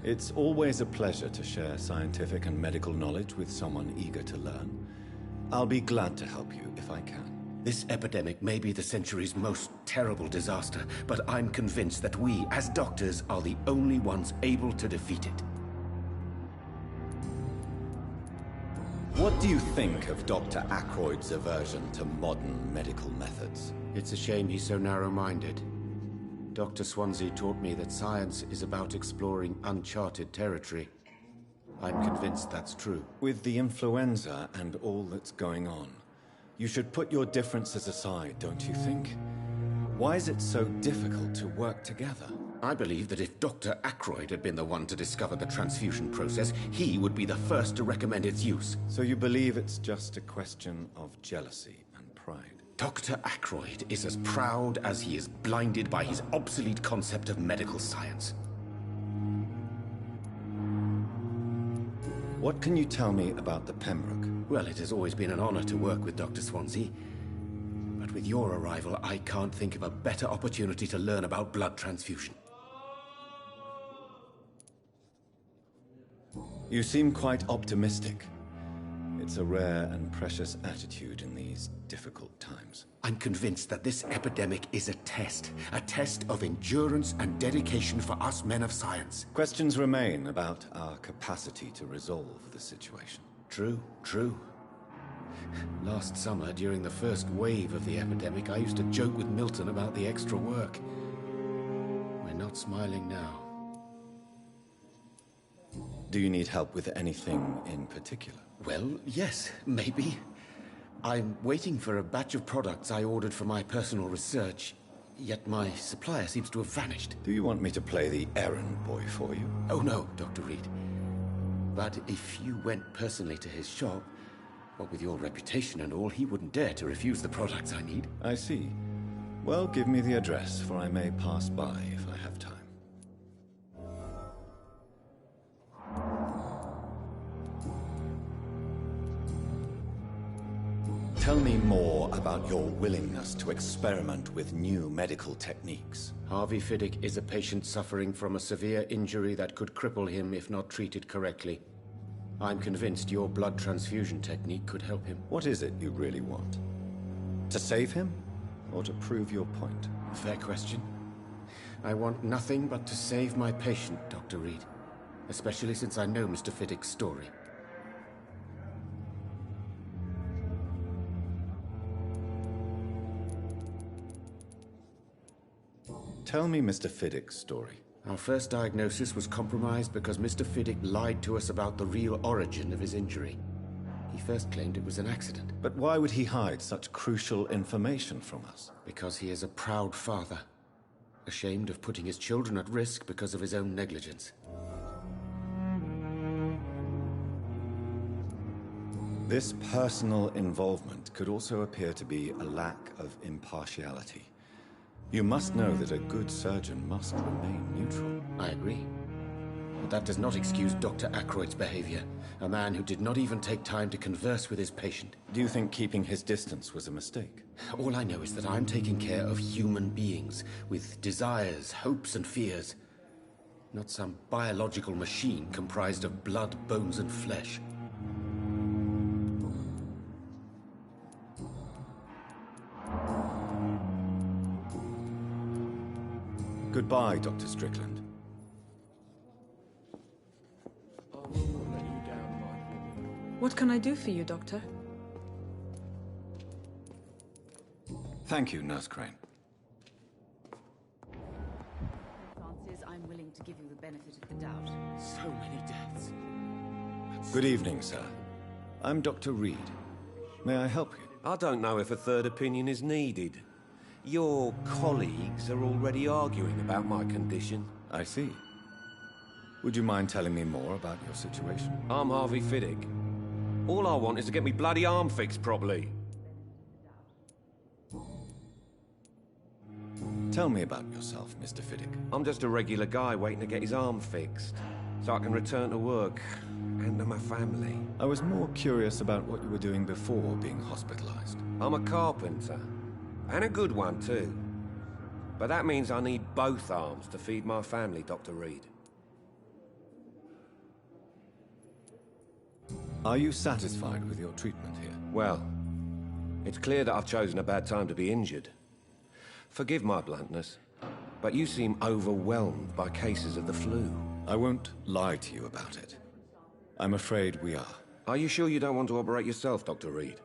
It's always a pleasure to share scientific and medical knowledge with someone eager to learn. I'll be glad to help you if I can. This epidemic may be the century's most terrible disaster, but I'm convinced that we, as doctors, are the only ones able to defeat it. What do you think of Dr. Ackroyd's aversion to modern medical methods? It's a shame he's so narrow-minded. Dr. Swansea taught me that science is about exploring uncharted territory. I'm convinced that's true. With the influenza and all that's going on, you should put your differences aside, don't you think? Why is it so difficult to work together? I believe that if Dr. Ackroyd had been the one to discover the transfusion process, he would be the first to recommend its use. So you believe it's just a question of jealousy and pride? Dr. Ackroyd is as proud as he is blinded by his obsolete concept of medical science. What can you tell me about the Pembroke? Well, it has always been an honor to work with Dr. Swansea. But with your arrival, I can't think of a better opportunity to learn about blood transfusion. You seem quite optimistic. It's a rare and precious attitude in these difficult times. I'm convinced that this epidemic is a test of endurance and dedication for us men of science. Questions remain about our capacity to resolve the situation. True. Last summer, during the first wave of the epidemic, I used to joke with Milton about the extra work. We're not smiling now. Do you need help with anything in particular? Well, yes, maybe. I'm waiting for a batch of products I ordered for my personal research, yet my supplier seems to have vanished. Do you want me to play the errand boy for you? Oh no, Dr. Reed. But if you went personally to his shop, what with your reputation and all, he wouldn't dare to refuse the products I need. I see. Well, give me the address, for I may pass by if I have time. Tell me more about your willingness to experiment with new medical techniques. Harvey Fiddick is a patient suffering from a severe injury that could cripple him if not treated correctly. I'm convinced your blood transfusion technique could help him. What is it you really want? To save him, or to prove your point? Fair question. I want nothing but to save my patient, Dr. Reed. Especially since I know Mr. Fiddick's story. Tell me Mr. Fiddick's story. Our first diagnosis was compromised because Mr. Fiddick lied to us about the real origin of his injury. He first claimed it was an accident. But why would he hide such crucial information from us? Because he is a proud father, ashamed of putting his children at risk because of his own negligence. This personal involvement could also appear to be a lack of impartiality. You must know that a good surgeon must remain neutral. I agree. But that does not excuse Dr. Ackroyd's behavior. A man who did not even take time to converse with his patient. Do you think keeping his distance was a mistake? All I know is that I'm taking care of human beings with desires, hopes, and fears. Not some biological machine comprised of blood, bones, and flesh. Goodbye, Dr. Strickland. What can I do for you, Doctor? Thank you, Nurse Crane. Chances, I'm willing to give you the benefit of the doubt. So many deaths. Good evening, sir. I'm Dr. Reed. May I help you? I don't know if a third opinion is needed. Your colleagues are already arguing about my condition. I see. Would you mind telling me more about your situation? I'm Harvey Fiddick. All I want is to get me bloody arm fixed properly. Tell me about yourself, Mr. Fiddick. I'm just a regular guy waiting to get his arm fixed, so I can return to work and to my family. I was more curious about what you were doing before being hospitalized. I'm a carpenter, and a good one too. But that means I need both arms to feed my family, Dr. Reed. Are you satisfied with your treatment here? Well, it's clear that I've chosen a bad time to be injured. Forgive my bluntness, but you seem overwhelmed by cases of the flu. I won't lie to you about it. I'm afraid we are. Are you sure you don't want to operate yourself, Dr. Reed?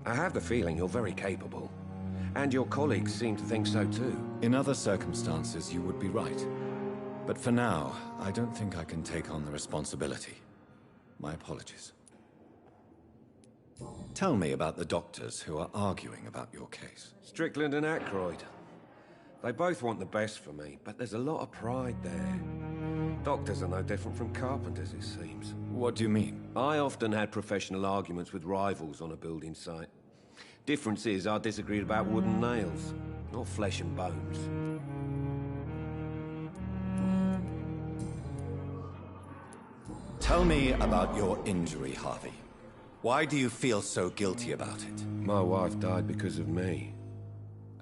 I have the feeling you're very capable, and your colleagues seem to think so too. In other circumstances, you would be right. But for now, I don't think I can take on the responsibility. My apologies. Tell me about the doctors who are arguing about your case. Strickland and Aykroyd. They both want the best for me, but there's a lot of pride there. Doctors are no different from carpenters, it seems. What do you mean? I often had professional arguments with rivals on a building site. Difference is, I disagreed about wooden nails, not flesh and bones. Tell me about your injury, Harvey. Why do you feel so guilty about it? My wife died because of me.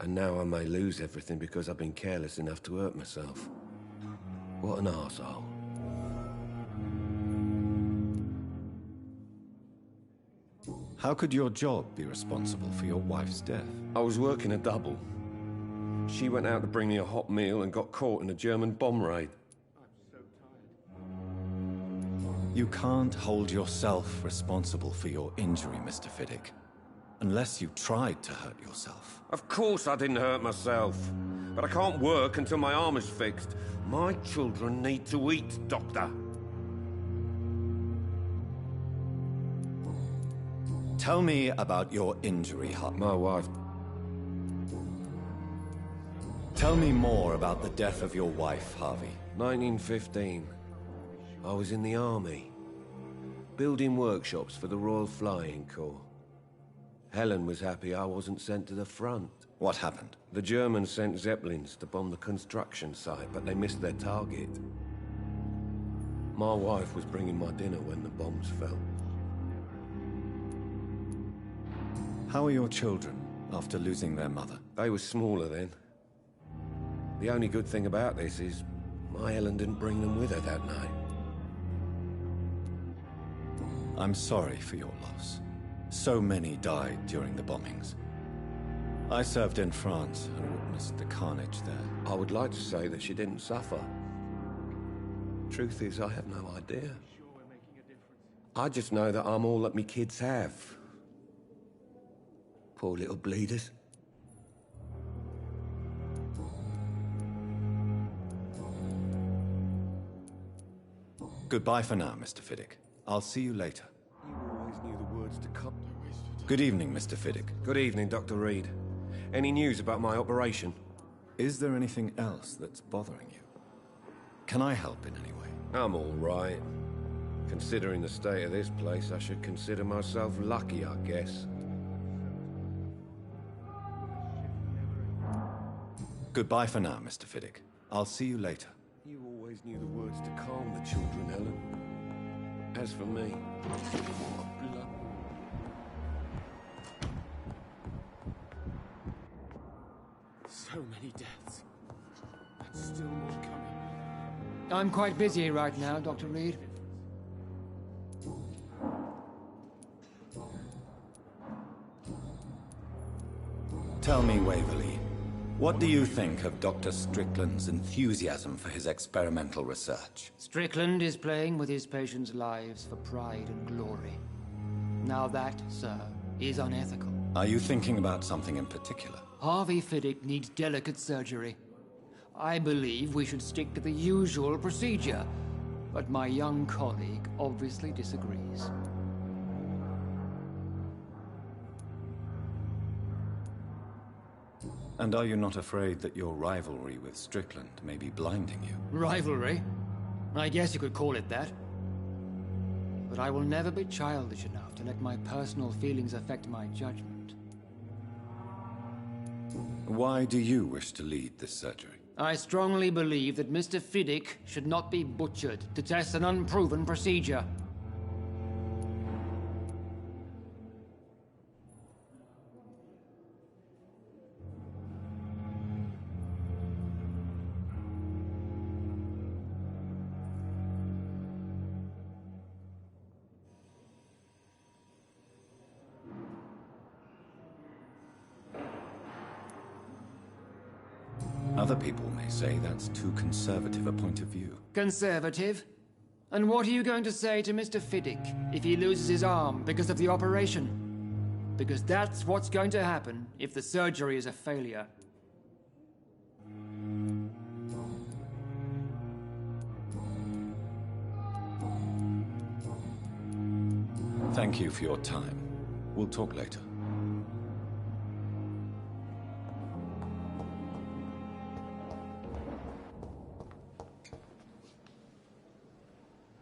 And now I may lose everything because I've been careless enough to hurt myself. What an arsehole. How could your job be responsible for your wife's death? I was working a double. She went out to bring me a hot meal and got caught in a German bomb raid. You can't hold yourself responsible for your injury, Mr. Fiddick. Unless you tried to hurt yourself. Of course I didn't hurt myself. But I can't work until my arm is fixed. My children need to eat, Doctor. Tell me about your injury, Harvey. My wife. Tell me more about the death of your wife, Harvey. 1915. I was in the army, building workshops for the Royal Flying Corps. Helen was happy I wasn't sent to the front. What happened? The Germans sent Zeppelins to bomb the construction site, but they missed their target. My wife was bringing my dinner when the bombs fell. How are your children after losing their mother? They were smaller then. The only good thing about this is my Helen didn't bring them with her that night. I'm sorry for your loss. So many died during the bombings. I served in France and witnessed the carnage there. I would like to say that she didn't suffer. Truth is, I have no idea. I just know that I'm all that me kids have. Poor little bleeders. Goodbye for now, Mr. Fiddick. I'll see you later. You always knew the words to come. Good evening, Mr. Fiddick. Good evening, Dr. Reed. Any news about my operation? Is there anything else that's bothering you? Can I help in any way? I'm all right. Considering the state of this place, I should consider myself lucky, I guess. Goodbye for now, Mr. Fiddick. I'll see you later. You always knew the words to calm the children, Helen. As for me... So many deaths. And still more coming. I'm quite busy right now, Dr. Reed. Tell me, Waverly, what do you think of Dr. Strickland's enthusiasm for his experimental research? Strickland is playing with his patients' lives for pride and glory. Now that, sir, is unethical. Are you thinking about something in particular? Harvey Fiddick needs delicate surgery. I believe we should stick to the usual procedure, but my young colleague obviously disagrees. And are you not afraid that your rivalry with Strickland may be blinding you? Rivalry? I guess you could call it that. But I will never be childish enough to let my personal feelings affect my judgment. Why do you wish to lead this surgery? I strongly believe that Mr. Fiddick should not be butchered to test an unproven procedure. Other people may say that's too conservative a point of view. Conservative? And what are you going to say to Mr. Fiddick if he loses his arm because of the operation? Because that's what's going to happen if the surgery is a failure. Thank you for your time. We'll talk later.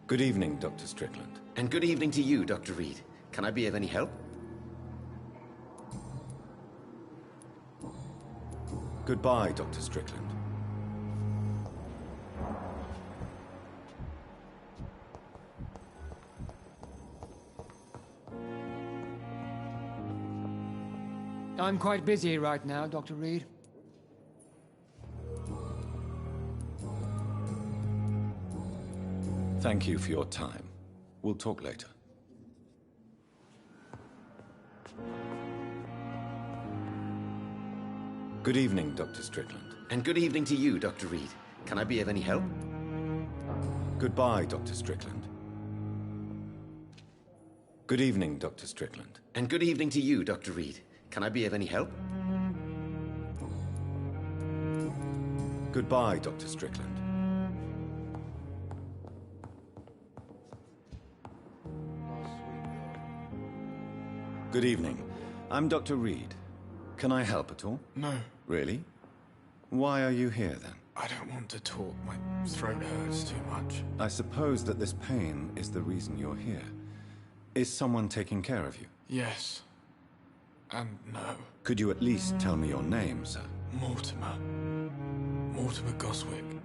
Good evening, Dr. Strickland. And good evening to you, Dr. Reed. Can I be of any help? Goodbye, Dr. Strickland. I'm quite busy right now, Dr. Reed. Thank you for your time. We'll talk later. Good evening, Dr. Strickland. And good evening to you, Dr. Reed. Can I be of any help? Goodbye, Dr. Strickland. Good evening, Dr. Strickland. And good evening to you, Dr. Reed. Can I be of any help? Goodbye, Dr. Strickland. Good evening. I'm Dr. Reed. Can I help at all? No. Really? Why are you here, then? I don't want to talk. My throat hurts too much. I suppose that this pain is the reason you're here. Is someone taking care of you? Yes. And no. Could you at least tell me your name, sir? Mortimer. Mortimer Goswick.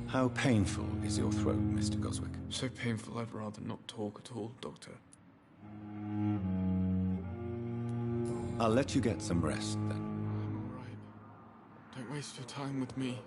How painful is your throat, Mr. Goswick? So painful I'd rather not talk at all, Doctor. I'll let you get some rest, then. I'm all right. Don't waste your time with me.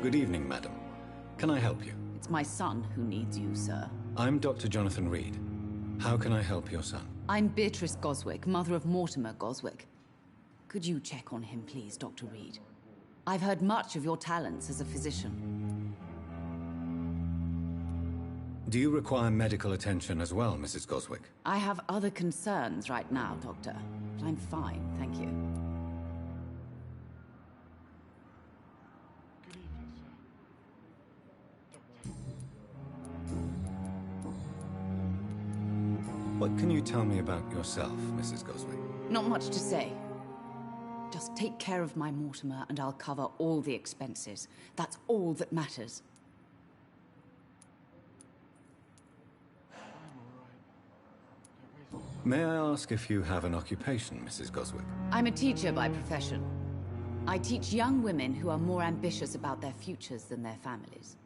Good evening, madam. Can I help you? It's my son who needs you, sir. I'm Dr. Jonathan Reed. How can I help your son? I'm Beatrice Goswick, mother of Mortimer Goswick. Could you check on him, please, Dr. Reed? I've heard much of your talents as a physician. Do you require medical attention as well, Mrs. Goswick? I have other concerns right now, Doctor. But I'm fine, thank you. What can you tell me about yourself, Mrs. Goswick? Not much to say. Just take care of my Mortimer and I'll cover all the expenses. That's all that matters. May I ask if you have an occupation, Mrs. Goswick? I'm a teacher by profession. I teach young women who are more ambitious about their futures than their families.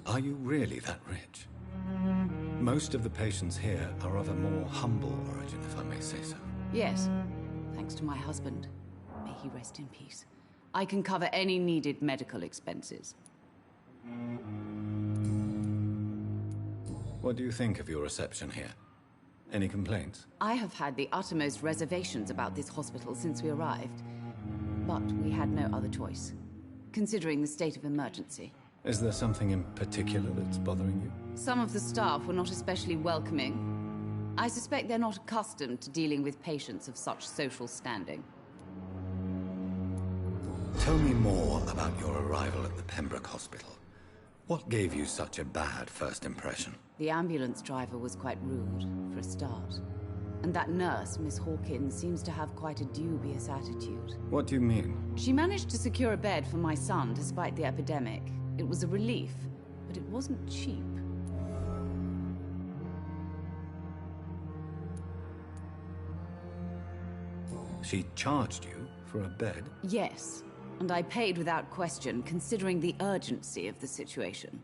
Are you really that rich? Most of the patients here are of a more humble origin, if I may say so. Yes, thanks to my husband. May he rest in peace. I can cover any needed medical expenses. What do you think of your reception here? Any complaints? I have had the uttermost reservations about this hospital since we arrived. But we had no other choice, considering the state of emergency. Is there something in particular that's bothering you? Some of the staff were not especially welcoming. I suspect they're not accustomed to dealing with patients of such social standing. Tell me more about your arrival at the Pembroke Hospital. What gave you such a bad first impression? The ambulance driver was quite rude, for a start. And that nurse, Miss Hawkins, seems to have quite a dubious attitude. What do you mean? She managed to secure a bed for my son despite the epidemic. It was a relief, but it wasn't cheap. She charged you for a bed? Yes, and I paid without question, considering the urgency of the situation.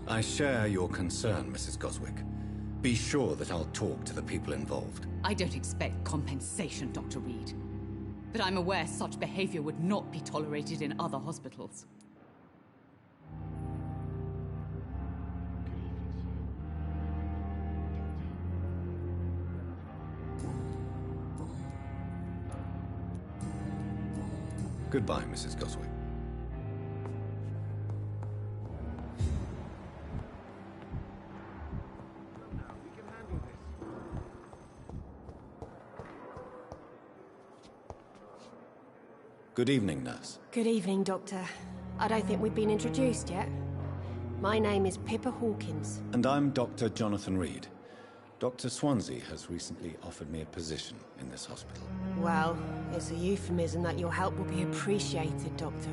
I share your concern, Mrs. Goswick. Be sure that I'll talk to the people involved. I don't expect compensation, Dr. Reed. But I'm aware such behavior would not be tolerated in other hospitals. Goodbye, Mrs. Goswick. Good evening, nurse. Good evening, Doctor. I don't think we've been introduced yet. My name is Pippa Hawkins. And I'm Dr. Jonathan Reed. Dr. Swansea has recently offered me a position in this hospital. Well, it's a euphemism that your help will be appreciated, Doctor.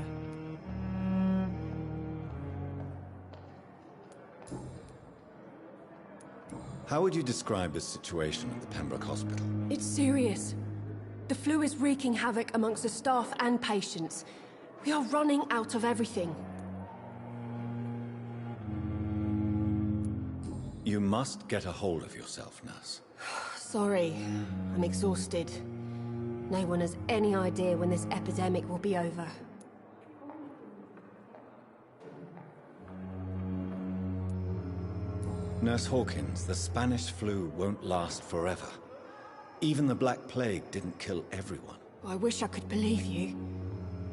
How would you describe the situation at the Pembroke Hospital? It's serious. The flu is wreaking havoc amongst the staff and patients. We are running out of everything. You must get a hold of yourself, nurse. Sorry, I'm exhausted. No one has any idea when this epidemic will be over. Nurse Hawkins, the Spanish flu won't last forever. Even the Black Plague didn't kill everyone. I wish I could believe you.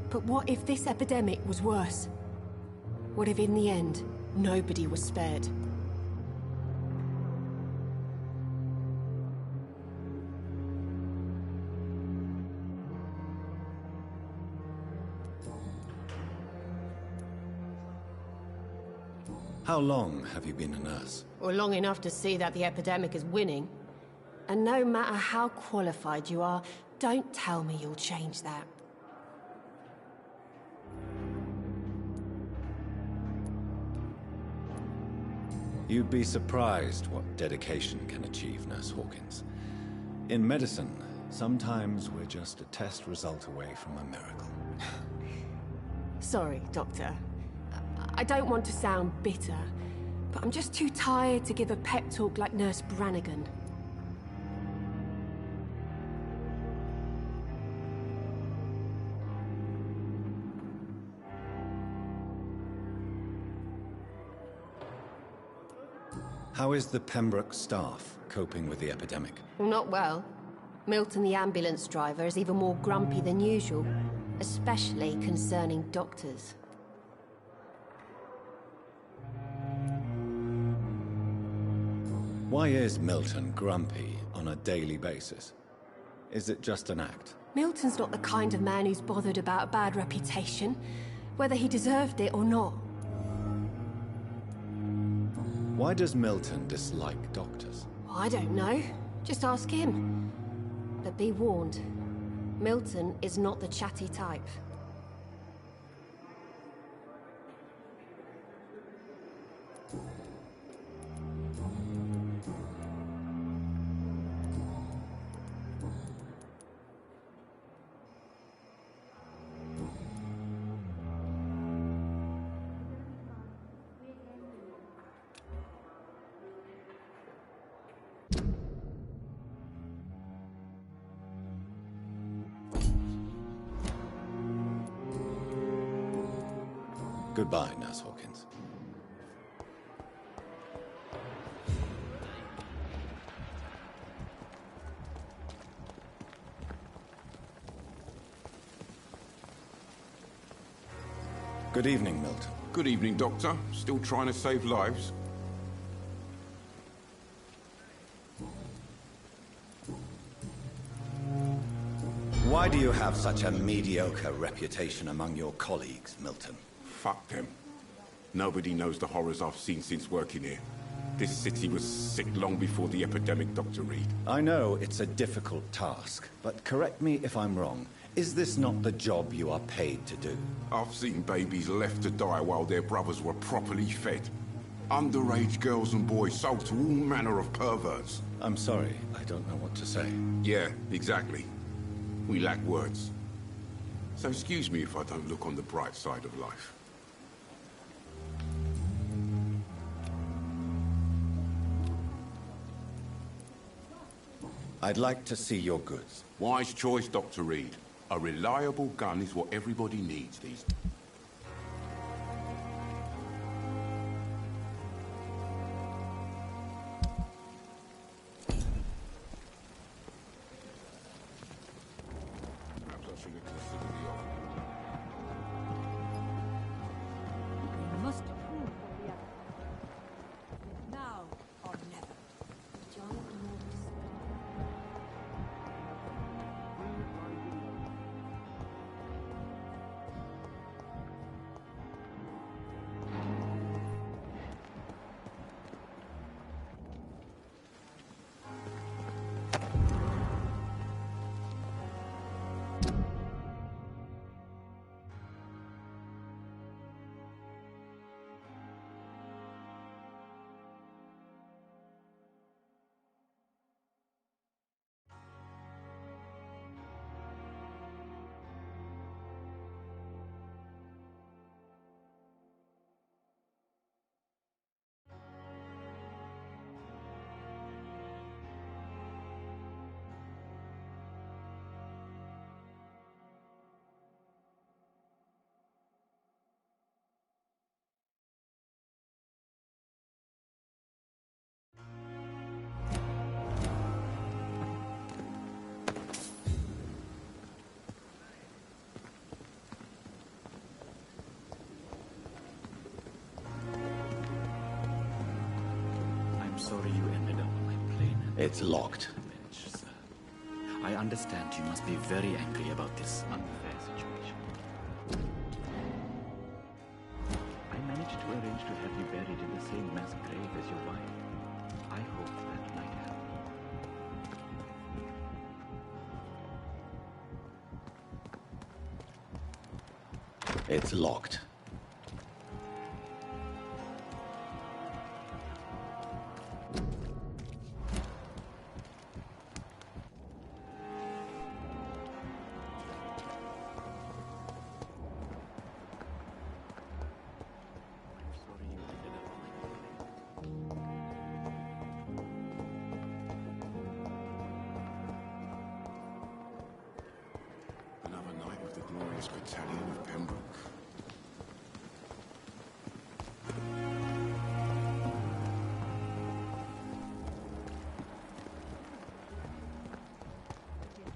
But what if this epidemic was worse? What if in the end, nobody was spared? How long have you been a nurse? Well, long enough to see that the epidemic is winning. And no matter how qualified you are, don't tell me you'll change that. You'd be surprised what dedication can achieve, Nurse Hawkins. In medicine, sometimes we're just a test result away from a miracle. Sorry, Doctor. I don't want to sound bitter, but I'm just too tired to give a pep talk like Nurse Brannigan. How is the Pembroke staff coping with the epidemic? Well, not well. Milton, the ambulance driver, is even more grumpy than usual, especially concerning doctors. Why is Milton grumpy on a daily basis? Is it just an act? Milton's not the kind of man who's bothered about a bad reputation, whether he deserved it or not. Why does Milton dislike doctors? I don't know. Just ask him. But be warned, Milton is not the chatty type. Goodbye, Nurse Hawkins. Good evening, Milton. Good evening, Doctor. Still trying to save lives? Why do you have such a mediocre reputation among your colleagues, Milton? Fuck them. Nobody knows the horrors I've seen since working here. This city was sick long before the epidemic, Dr. Reed. I know it's a difficult task, but correct me if I'm wrong. Is this not the job you are paid to do? I've seen babies left to die while their brothers were properly fed. Underage girls and boys sold to all manner of perverts. I'm sorry, I don't know what to say. Yeah, exactly. We lack words. So excuse me if I don't look on the bright side of life. I'd like to see your goods. Wise choice, Dr. Reed. A reliable gun is what everybody needs these days. Perhaps I should have considered the offer. We must prove what we are. Now or never. John Sorry you ended up on my plane. It's locked. Sir. I understand you must be very angry about this unfair situation. I managed to arrange to have you buried in the same mass grave as your wife. I hoped that might help. It's locked. Another night of the glorious battalion of Pembroke.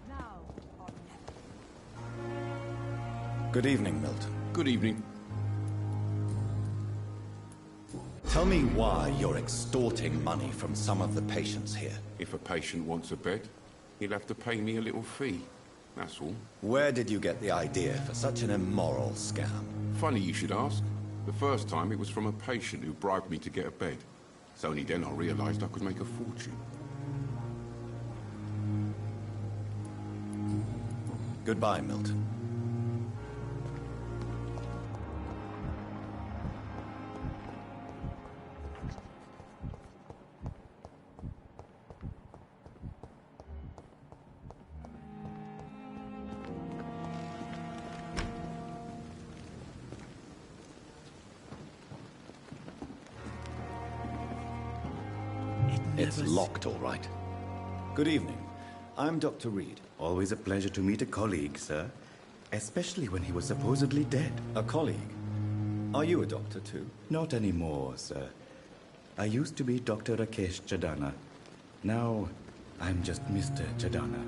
now or Good evening, Milton. Good evening. Tell me why you're extorting money from some of the patients here. If a patient wants a bed, he'll have to pay me a little fee. That's all. Where did you get the idea for such an immoral scam? Funny you should ask. The first time it was from a patient who bribed me to get a bed. It's only then I realized I could make a fortune. Goodbye, Milton. It's locked, all right. Good evening. I'm Dr. Reed. Always a pleasure to meet a colleague, sir. Especially when he was supposedly dead. A colleague? Are you a doctor too? Not anymore, sir. I used to be Dr. Rakesh Chadana. Now, I'm just Mr. Chadana,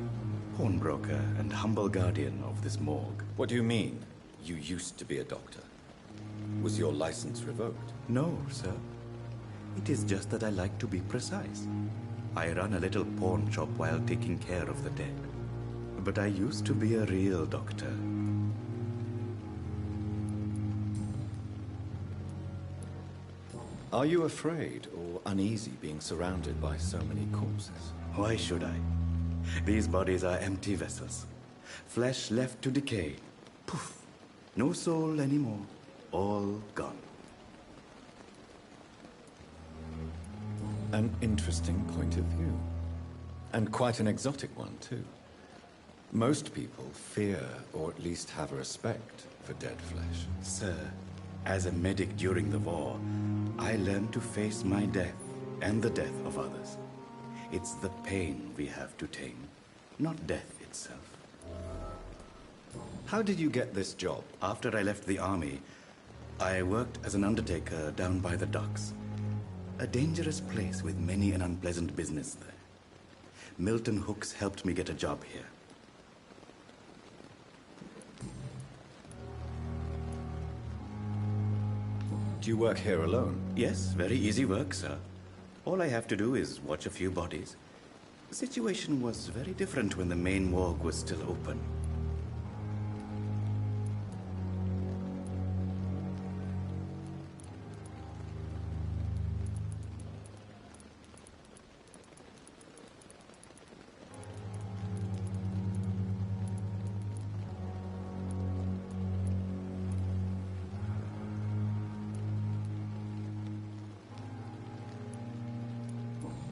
pawnbroker and humble guardian of this morgue. What do you mean, you used to be a doctor? Was your license revoked? No, sir. It is just that I like to be precise. I run a little pawn shop while taking care of the dead. But I used to be a real doctor. Are you afraid or uneasy being surrounded by so many corpses? Why should I? These bodies are empty vessels. Flesh left to decay. Poof. No soul anymore. All gone. An interesting point of view. And quite an exotic one, too. Most people fear, or at least have a respect, for dead flesh. Sir, as a medic during the war, I learned to face my death and the death of others. It's the pain we have to tame, not death itself. How did you get this job? After I left the army, I worked as an undertaker down by the docks. A dangerous place with many an unpleasant business there. Milton Hooks helped me get a job here. Do you work here alone? Yes, very easy work, sir. All I have to do is watch a few bodies. The situation was very different when the main morgue was still open.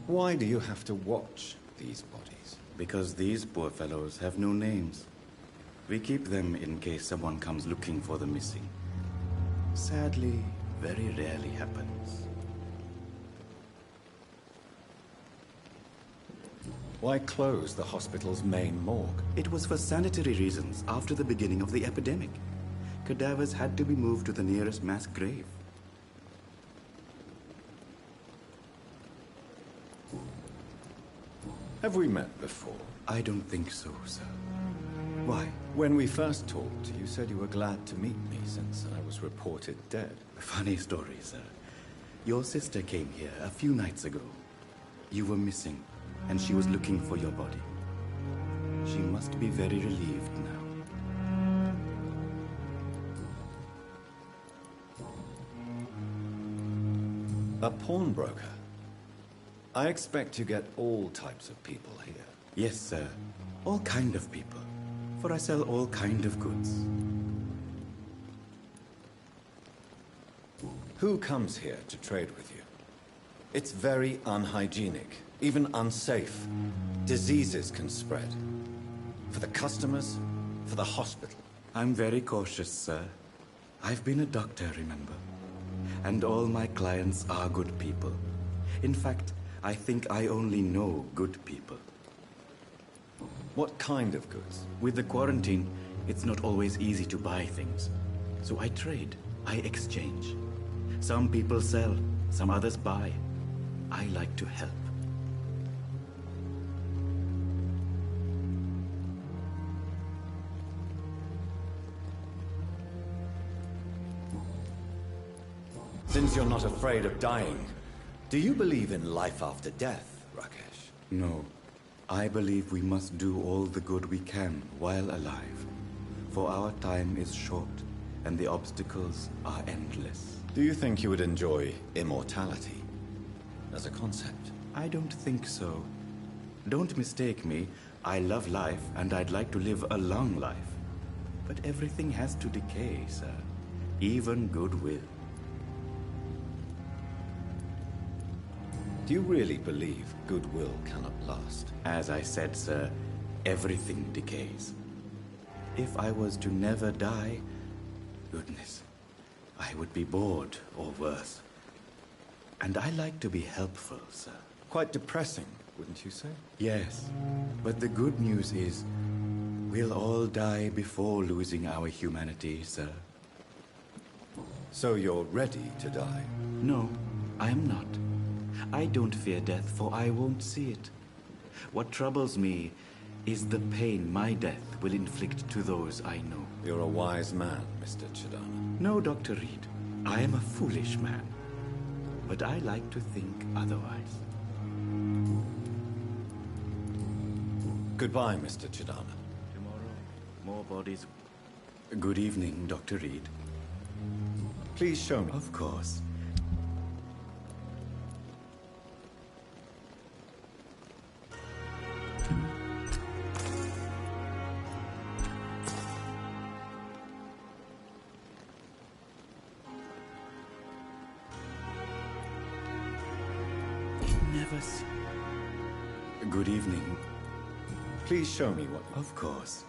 Why do you have to watch these bodies? Because these poor fellows have no names. We keep them in case someone comes looking for the missing. Sadly, very rarely happens. Why close the hospital's main morgue? It was for sanitary reasons after the beginning of the epidemic. Cadavers had to be moved to the nearest mass grave. Have we met before? I don't think so, sir. Why? When we first talked, you said you were glad to meet me since I was reported dead. Funny story, sir. Your sister came here a few nights ago. You were missing, and she was looking for your body. She must be very relieved now. A pawnbroker? I expect you get all types of people here. Yes, sir. All kind of people. For I sell all kind of goods. Who comes here to trade with you? It's very unhygienic, even unsafe. Diseases can spread. For the customers, for the hospital. I'm very cautious, sir. I've been a doctor, remember? And all my clients are good people. In fact, I think I only know good people. What kind of goods? With the quarantine, it's not always easy to buy things. So I trade, I exchange. Some people sell, some others buy. I like to help. Since you're not afraid of dying, do you believe in life after death, Rakesh? No. I believe we must do all the good we can while alive. For our time is short, and the obstacles are endless. Do you think you would enjoy immortality as a concept? I don't think so. Don't mistake me. I love life, and I'd like to live a long life. But everything has to decay, sir. Even goodwill. Do you really believe goodwill cannot last? As I said, sir, everything decays. If I was to never die, goodness, I would be bored or worse. And I like to be helpful, sir. Quite depressing, wouldn't you say? Yes, but the good news is, we'll all die before losing our humanity, sir. So you're ready to die? No, I am not. I don't fear death, for I won't see it. What troubles me is the pain my death will inflict to those I know. You're a wise man, Mr. Chidana. No, Dr. Reed. I am a foolish man. But I like to think otherwise. Goodbye, Mr. Chidana. Tomorrow, more bodies. Good evening, Dr. Reed. Please show me. Of course. Good evening. Please show me what... Of course.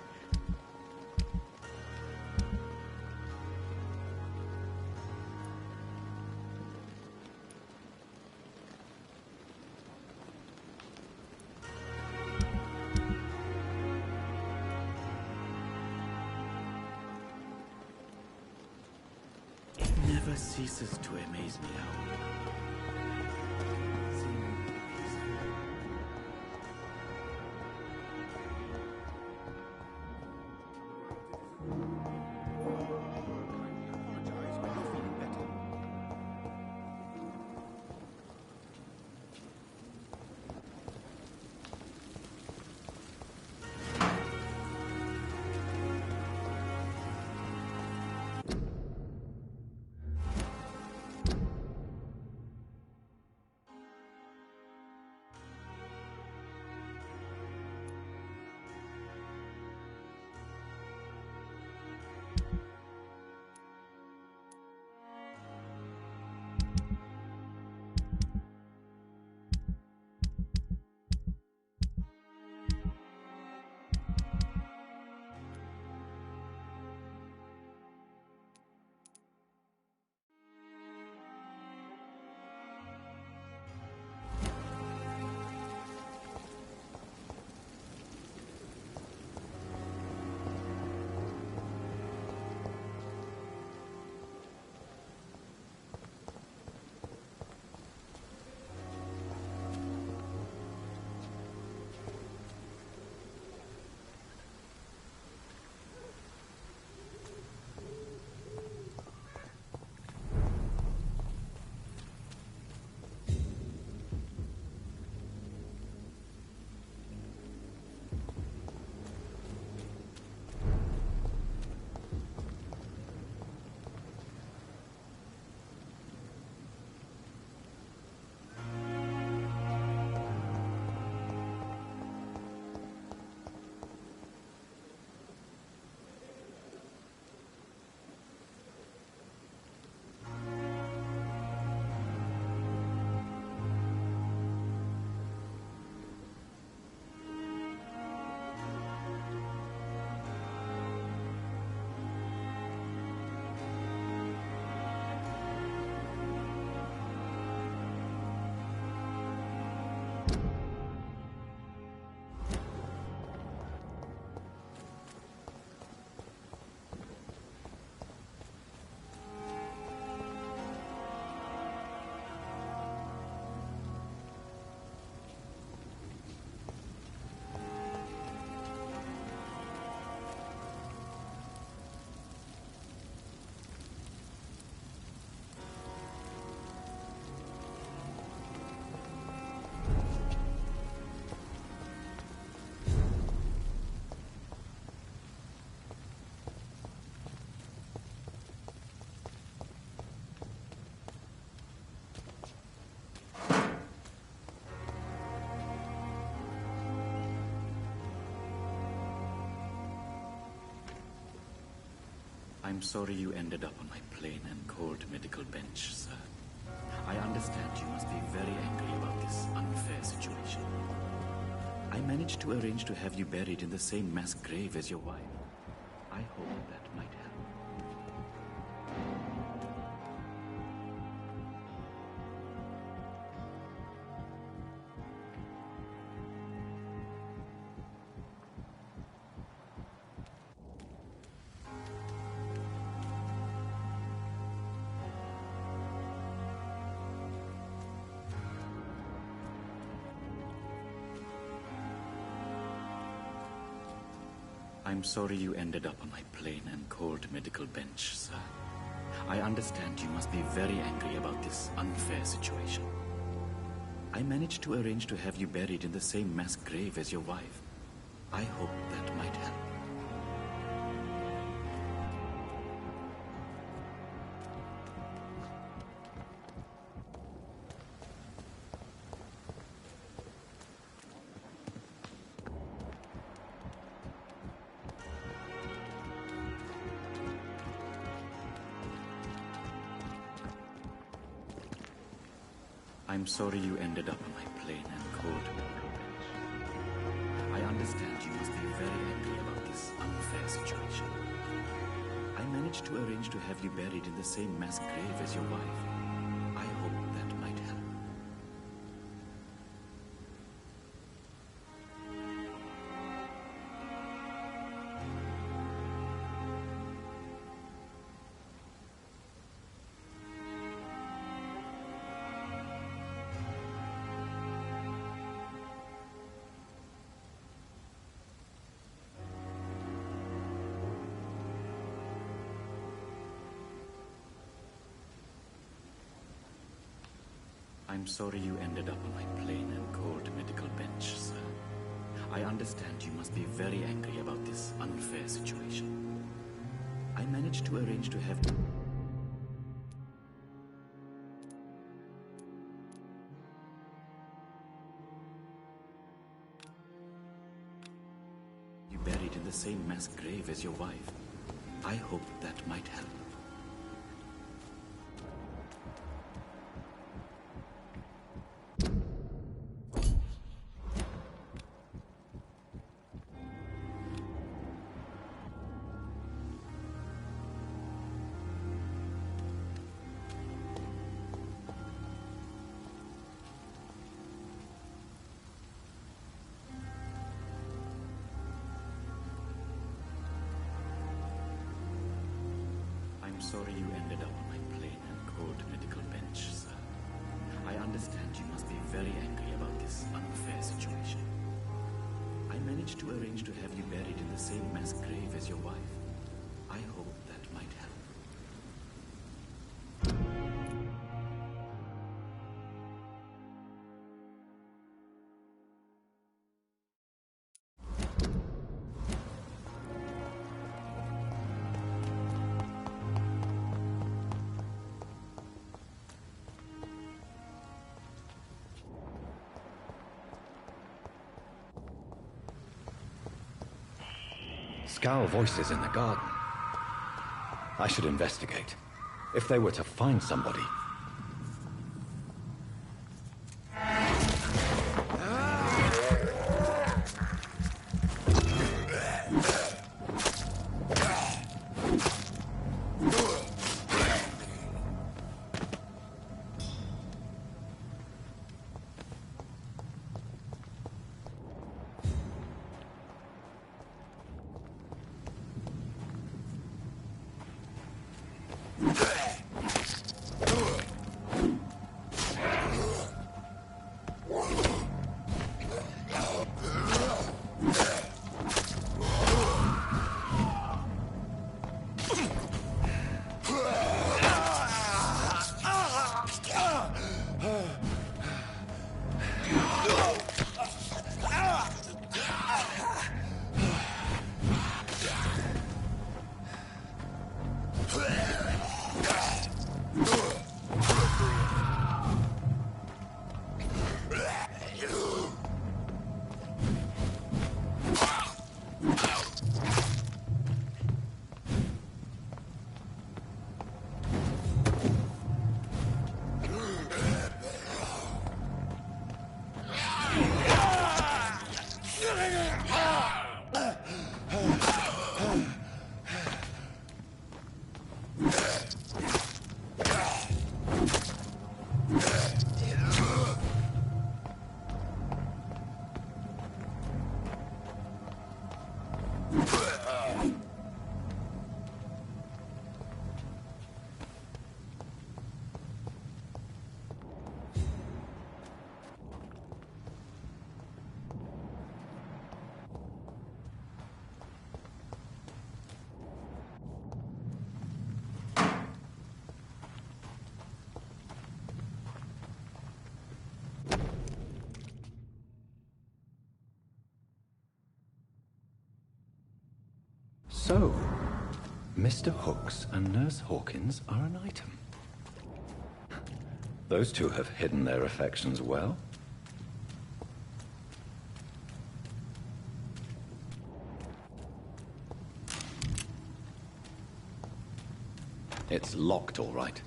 It never ceases to amaze me how... I'm sorry you ended up on my plain and cold medical bench, sir. I understand you must be very angry about this unfair situation. I managed to arrange to have you buried in the same mass grave as your wife. I hope that might help. I'm sorry you ended up on my plain and cold medical bench, sir. I understand you must be very angry about this unfair situation. I managed to arrange to have you buried in the same mass grave as your wife. I hope that might help. I'm sorry you ended up on my plain and cold medical bench. I understand you must be very angry about this unfair situation. I managed to arrange to have you buried in the same mass grave as your wife. I hope that might help. I'm sorry you ended up on my plain and cold medical bench, sir. I understand you must be very angry about this unfair situation. I managed to arrange to have you buried in the same mass grave as your wife. I hope that might help. I'm sorry you ended up on my plain and cold medical bench, sir. I understand you must be very angry about this unfair situation. I managed to arrange to have you buried in the same mass grave as your wife. I hope that might help. Scowl voices in the garden. I should investigate. If they were to find somebody. So, Mr. Hooks and Nurse Hawkins are an item. Those two have hidden their affections well. It's locked, all right.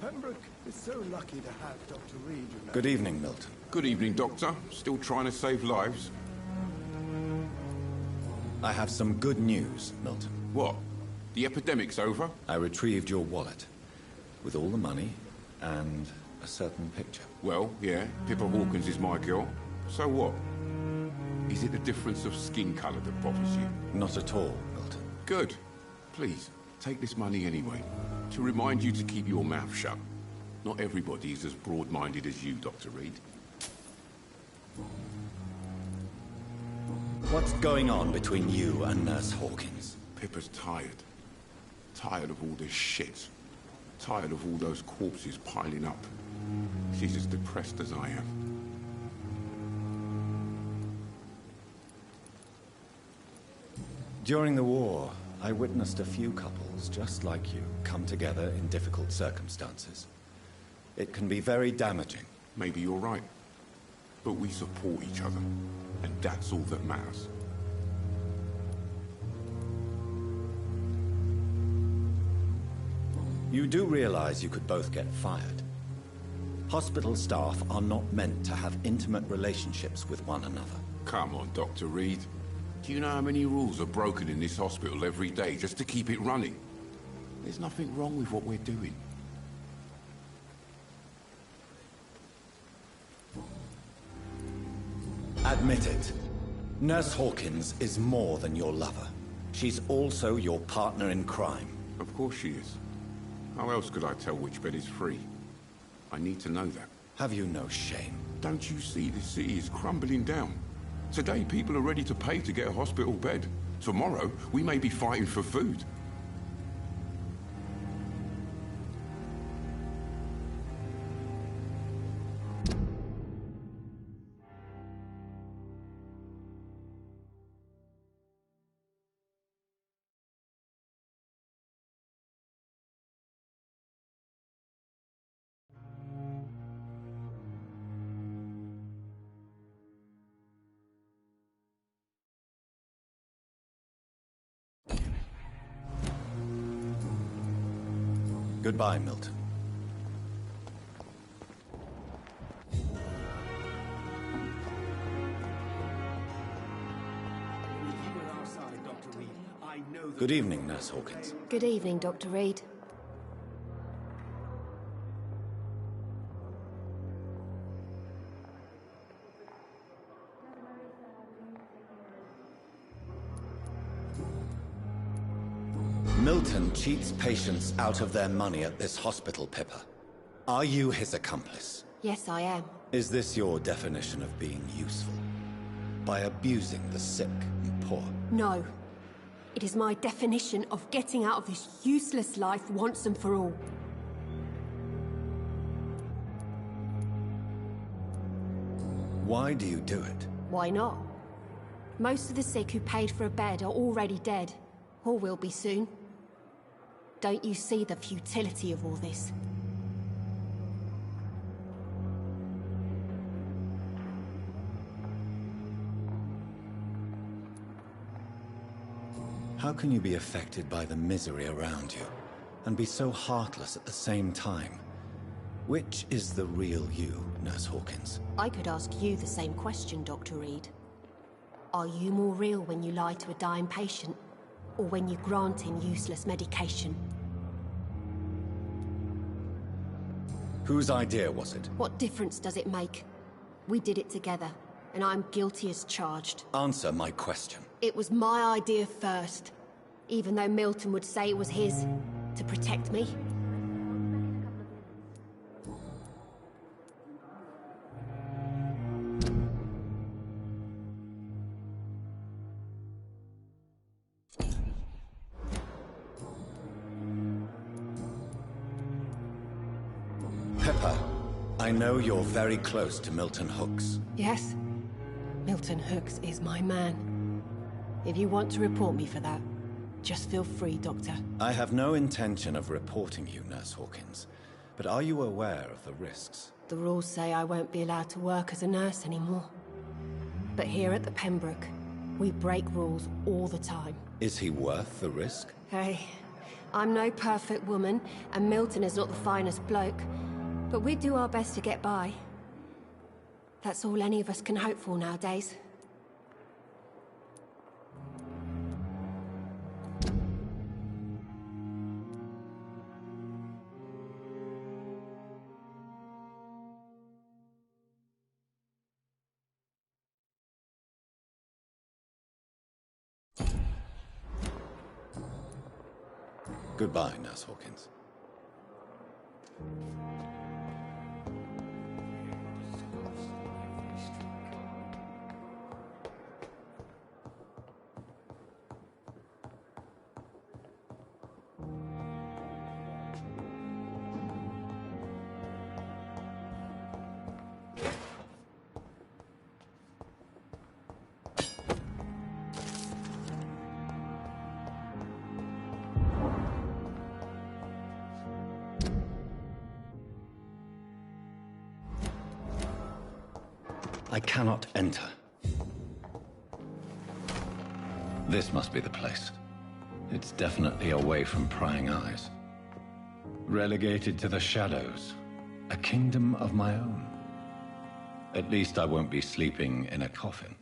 Pembroke is so lucky to have Dr. Reed, you know. Good evening, Milton. Good evening, Doctor. Still trying to save lives? I have some good news, Milton. What? The epidemic's over? I retrieved your wallet, with all the money and a certain picture. Well, yeah, Pippa Hawkins is my girl. So what? Is it the difference of skin colour that bothers you? Not at all, Milton. Good. Please, take this money anyway. To remind you to keep your mouth shut. Not everybody is as broad-minded as you, Dr. Reed. What's going on between you and Nurse Hawkins? Pippa's tired. Tired of all this shit. Tired of all those corpses piling up. She's as depressed as I am. During the war, I witnessed a few couples just like you come together in difficult circumstances. It can be very damaging. Maybe you're right. But we support each other, and that's all that matters. You do realize you could both get fired. Hospital staff are not meant to have intimate relationships with one another. Come on, Dr. Reed. Do you know how many rules are broken in this hospital every day just to keep it running? There's nothing wrong with what we're doing. Admit it. Nurse Hawkins is more than your lover. She's also your partner in crime. Of course she is. How else could I tell which bed is free? I need to know that. Have you no shame? Don't you see this city is crumbling down? Today, people are ready to pay to get a hospital bed. Tomorrow, we may be fighting for food. Goodbye, Milton. Good evening, Nurse Hawkins. Good evening, Dr. Reed. Milton cheats patients out of their money at this hospital, Pippa. Are you his accomplice? Yes, I am. Is this your definition of being useful? By abusing the sick and poor? No. It is my definition of getting out of this useless life once and for all. Why do you do it? Why not? Most of the sick who paid for a bed are already dead, or will be soon. Don't you see the futility of all this? How can you be affected by the misery around you, and be so heartless at the same time? Which is the real you, Nurse Hawkins? I could ask you the same question, Dr. Reed. Are you more real when you lie to a dying patient, or when you grant him useless medication? Whose idea was it? What difference does it make? We did it together, and I'm guilty as charged. Answer my question. It was my idea first, even though Milton would say it was his, to protect me. Pepper, I know you're very close to Milton Hooks. Yes, Milton Hooks is my man. If you want to report me for that, just feel free, Doctor. I have no intention of reporting you, Nurse Hawkins, but are you aware of the risks? The rules say I won't be allowed to work as a nurse anymore. But here at the Pembroke, we break rules all the time. Is he worth the risk? Hey, I'm no perfect woman, and Milton is not the finest bloke, but we do our best to get by. That's all any of us can hope for nowadays. Goodbye, Nurse Hawkins. I cannot enter. This must be the place. It's definitely away from prying eyes. Relegated to the shadows. A kingdom of my own. At least I won't be sleeping in a coffin.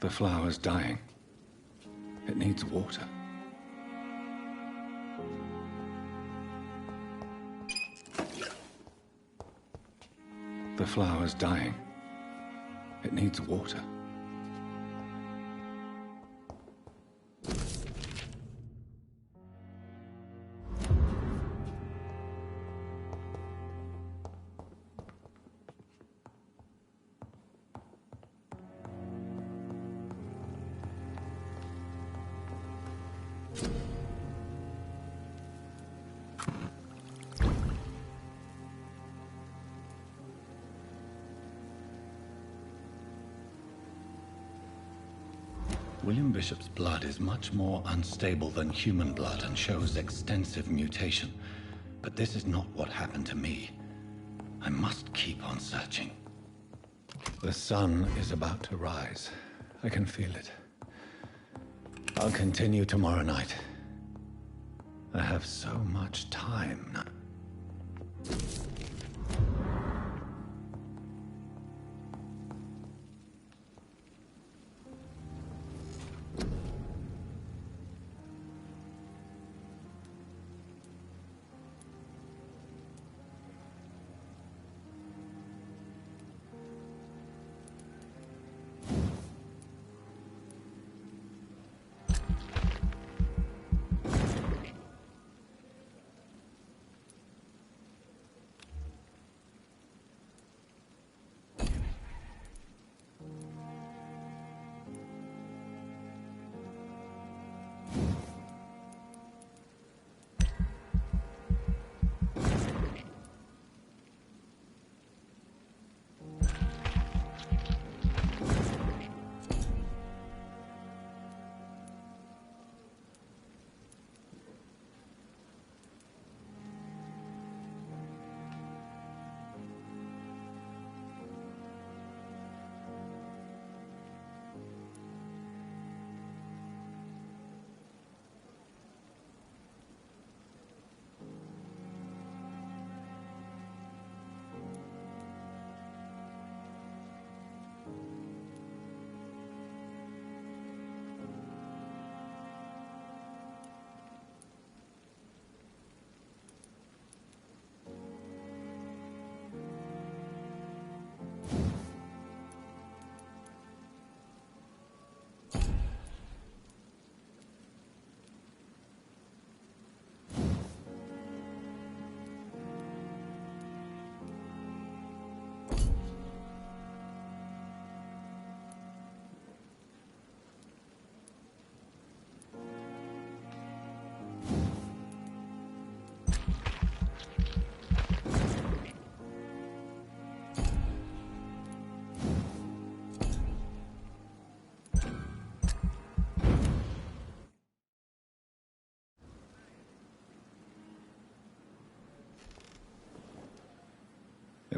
The flower's dying. It needs water. The flower's dying. It needs water. William Bishop's blood is much more unstable than human blood and shows extensive mutation. But this is not what happened to me. I must keep on searching. The sun is about to rise. I can feel it. I'll continue tomorrow night. I have so much time now.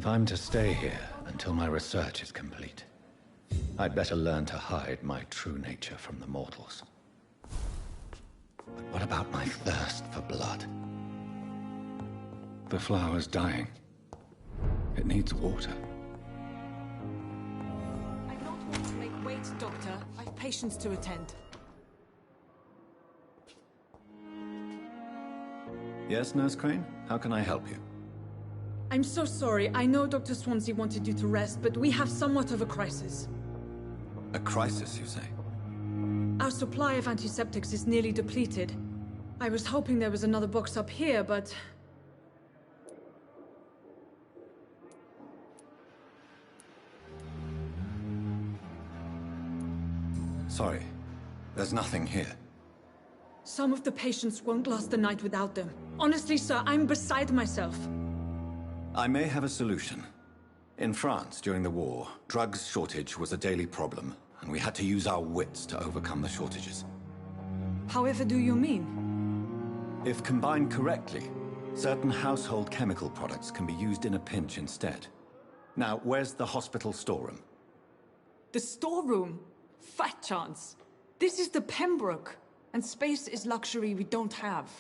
If I'm to stay here until my research is complete, I'd better learn to hide my true nature from the mortals. But what about my thirst for blood? The flower's dying. It needs water. I don't want to make wait, Doctor. I've patients to attend. Yes, Nurse Crane? How can I help you? I'm so sorry. I know Dr. Swansea wanted you to rest, but we have somewhat of a crisis. A crisis, you say? Our supply of antiseptics is nearly depleted. I was hoping there was another box up here, but... Sorry. There's nothing here. Some of the patients won't last the night without them. Honestly, sir, I'm beside myself. I may have a solution. In France, during the war, drugs shortage was a daily problem, and we had to use our wits to overcome the shortages. However do you mean? If combined correctly, certain household chemical products can be used in a pinch instead. Now, where's the hospital storeroom? The storeroom? Fat chance. This is the Pembroke, and space is luxury we don't have.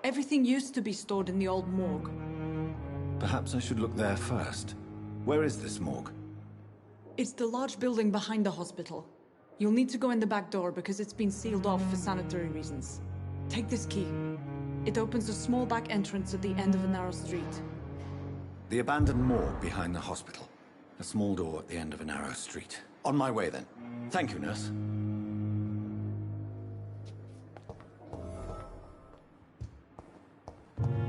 Everything used to be stored in the old morgue. Perhaps I should look there first. Where is this morgue? It's the large building behind the hospital. You'll need to go in the back door because it's been sealed off for sanitary reasons. Take this key. It opens a small back entrance at the end of a narrow street. The abandoned morgue behind the hospital. A small door at the end of a narrow street. On my way, then. Thank you, nurse.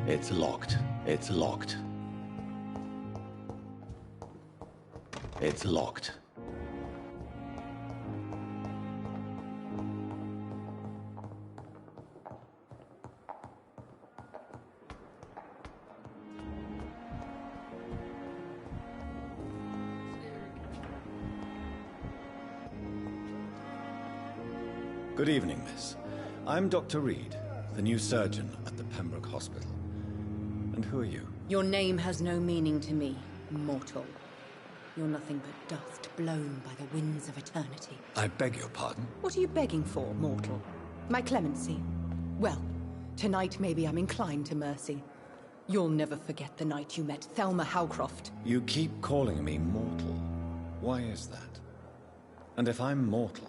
It's locked. It's locked. It's locked. Good evening, miss. I'm Dr. Reed, the new surgeon at the Pembroke Hospital. And who are you? Your name has no meaning to me, mortal. You're nothing but dust blown by the winds of eternity. I beg your pardon? What are you begging for, mortal? My clemency? Well, tonight maybe I'm inclined to mercy. You'll never forget the night you met Thelma Howcroft. You keep calling me mortal. Why is that? And if I'm mortal,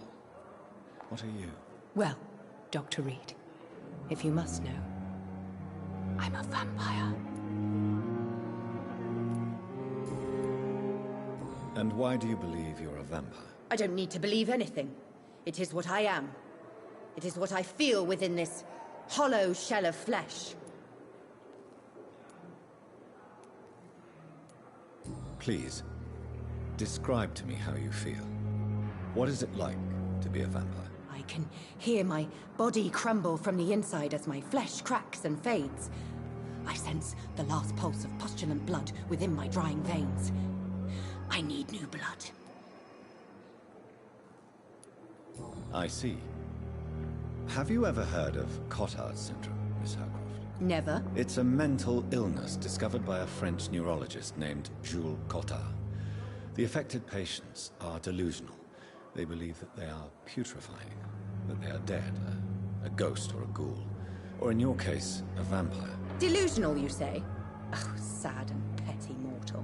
what are you? Well, Dr. Reed, if you must know, I'm a vampire. And why do you believe you're a vampire? I don't need to believe anything. It is what I am. It is what I feel within this hollow shell of flesh. Please, describe to me how you feel. What is it like to be a vampire? I can hear my body crumble from the inside as my flesh cracks and fades. I sense the last pulse of pustulant blood within my drying veins. I need new blood. I see. Have you ever heard of Cotard's syndrome, Miss Howcroft? Never. It's a mental illness discovered by a French neurologist named Jules Cotard. The affected patients are delusional. They believe that they are putrefying, that they are dead, a ghost or a ghoul. Or in your case, a vampire. Delusional, you say? Oh, sad and petty mortal.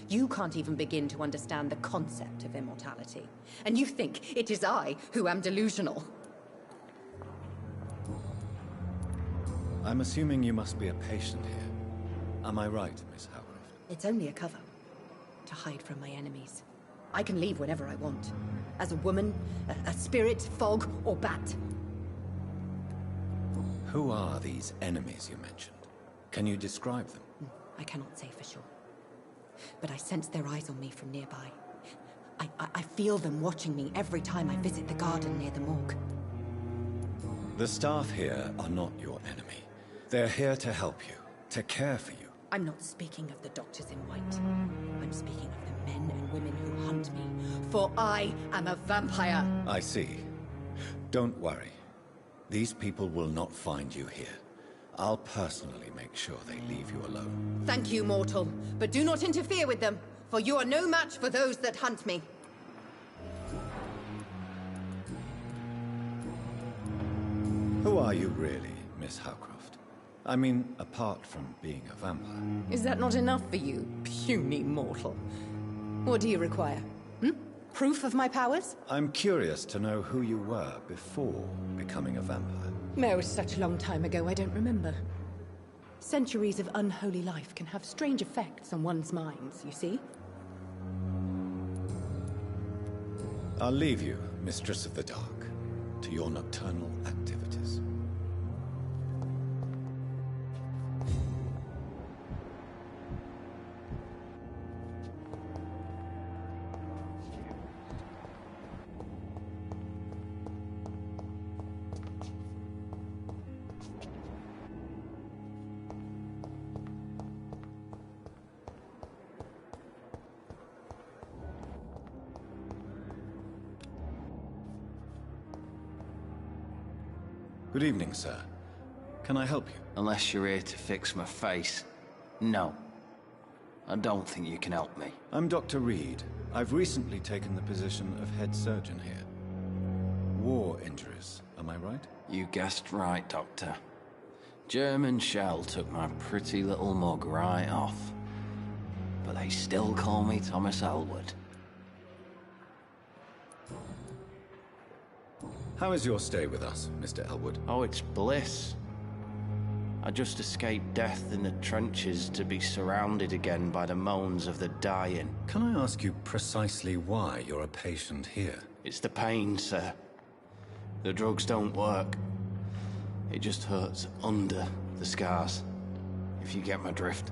You can't even begin to understand the concept of immortality. And you think it is I who am delusional. I'm assuming you must be a patient here. Am I right, Miss Howcroft? It's only a cover. To hide from my enemies. I can leave whenever I want. As a woman, a spirit, fog, or bat. Who are these enemies you mentioned? Can you describe them? I cannot say for sure. But I sense their eyes on me from nearby. I feel them watching me every time I visit the garden near the morgue. The staff here are not your enemy. They're here to help you, to care for you. I'm not speaking of the doctors in white. I'm speaking of the men and women who hunt me. For I am a vampire. I see. Don't worry. These people will not find you here. I'll personally make sure they leave you alone. Thank you, mortal. But do not interfere with them, for you are no match for those that hunt me. Who are you really, Miss Howcroft? I mean, apart from being a vampire. Is that not enough for you, puny mortal? What do you require? Proof of my powers? I'm curious to know who you were before becoming a vampire. No, such a long time ago, I don't remember. Centuries of unholy life can have strange effects on one's minds, you see? I'll leave you, Mistress of the Dark, to your nocturnal activities. Good evening, sir. Can I help you? Unless you're here to fix my face. No. I don't think you can help me. I'm Dr. Reed. I've recently taken the position of head surgeon here. War injuries, am I right? You guessed right, Doctor. German shell took my pretty little mug right off. But they still call me Thomas Elwood. How is your stay with us, Mr. Elwood? Oh, it's bliss. I just escaped death in the trenches to be surrounded again by the moans of the dying. Can I ask you precisely why you're a patient here? It's the pain, sir. The drugs don't work. It just hurts under the scars, if you get my drift.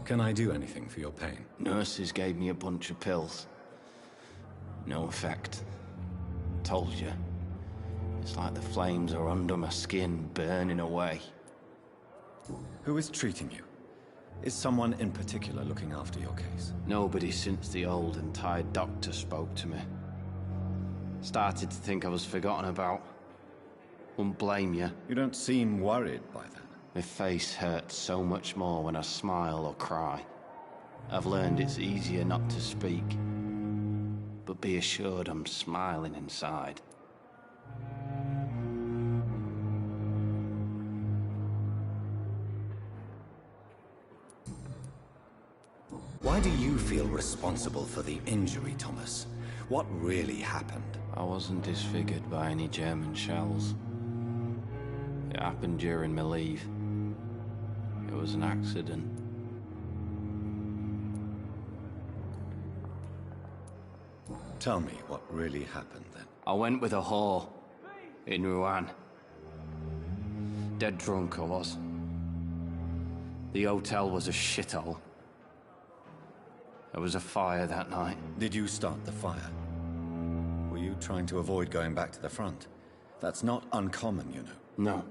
Can I do anything for your pain? Nurses gave me a bunch of pills. No effect. Told you. It's like the flames are under my skin, burning away. Who is treating you? Is someone in particular looking after your case? Nobody since the old and tired doctor spoke to me. Started to think I was forgotten about. Wouldn't blame you. You don't seem worried by that. My face hurts so much more when I smile or cry. I've learned it's easier not to speak. But be assured I'm smiling inside. Why do you feel responsible for the injury, Thomas? What really happened? I wasn't disfigured by any German shells. It happened during my leave. It was an accident. Tell me what really happened then. I went with a whore in Rouen. Dead drunk I was. The hotel was a shithole. There was a fire that night. Did you start the fire? Were you trying to avoid going back to the front? That's not uncommon, you know. No.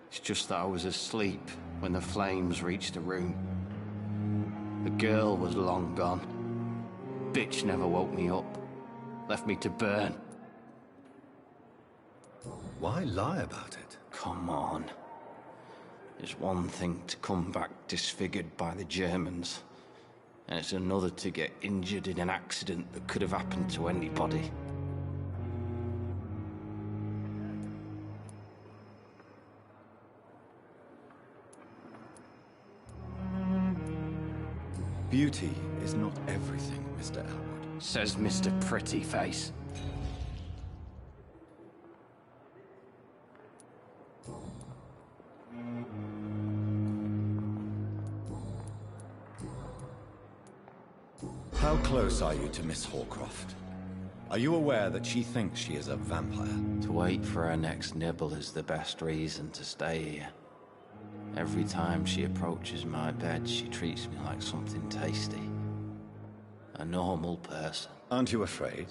It's just that I was asleep when the flames reached the room. The girl was long gone. Bitch never woke me up. Left me to burn. Why lie about it? Come on. It's one thing to come back disfigured by the Germans. And it's another to get injured in an accident that could have happened to anybody. Beauty is not everything, Mr. Elwood. Says Mr. Pretty Face. How close are you to Miss Horcroft? Are you aware that she thinks she is a vampire? To wait for her next nibble is the best reason to stay here. Every time she approaches my bed, she treats me like something tasty. A normal person. Aren't you afraid?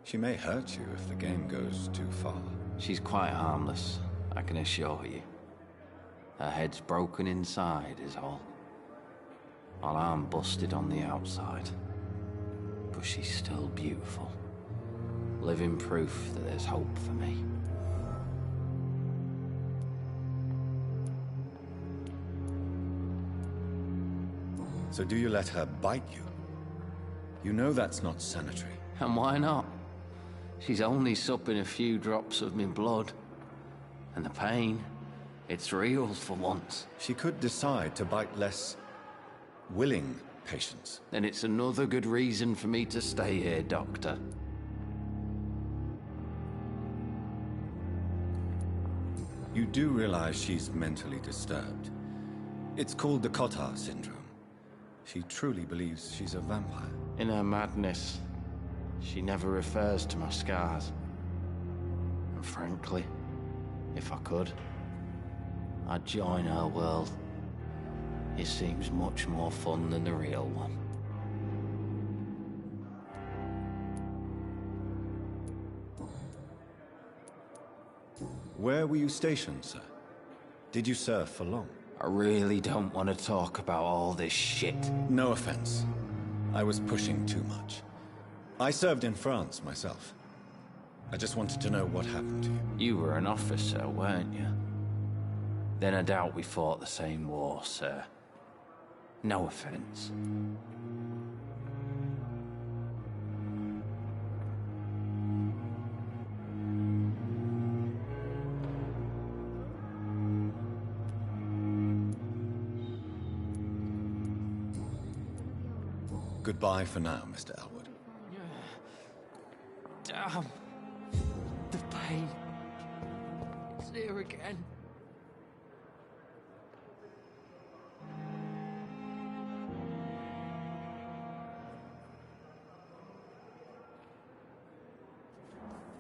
She may hurt you if the game goes too far. She's quite harmless, I can assure you. Her head's broken inside is all. While I'm busted on the outside. But she's still beautiful. Living proof that there's hope for me. So do you let her bite you? You know that's not sanitary. And why not? She's only supping a few drops of my blood. And the pain, it's real for once. She could decide to bite less willing patients. Then it's another good reason for me to stay here, Doctor. You do realize she's mentally disturbed. It's called the Cotard syndrome. She truly believes she's a vampire. In her madness, she never refers to my scars. And frankly, if I could, I'd join her world. It seems much more fun than the real one. Where were you stationed, sir? Did you serve for long? I really don't want to talk about all this shit. No offense. I was pushing too much. I served in France myself. I just wanted to know what happened to you. You were an officer, weren't you? Then I doubt we fought the same war, sir. No offense. Goodbye for now, Mr. Elwood. Damn. pain. It's there again.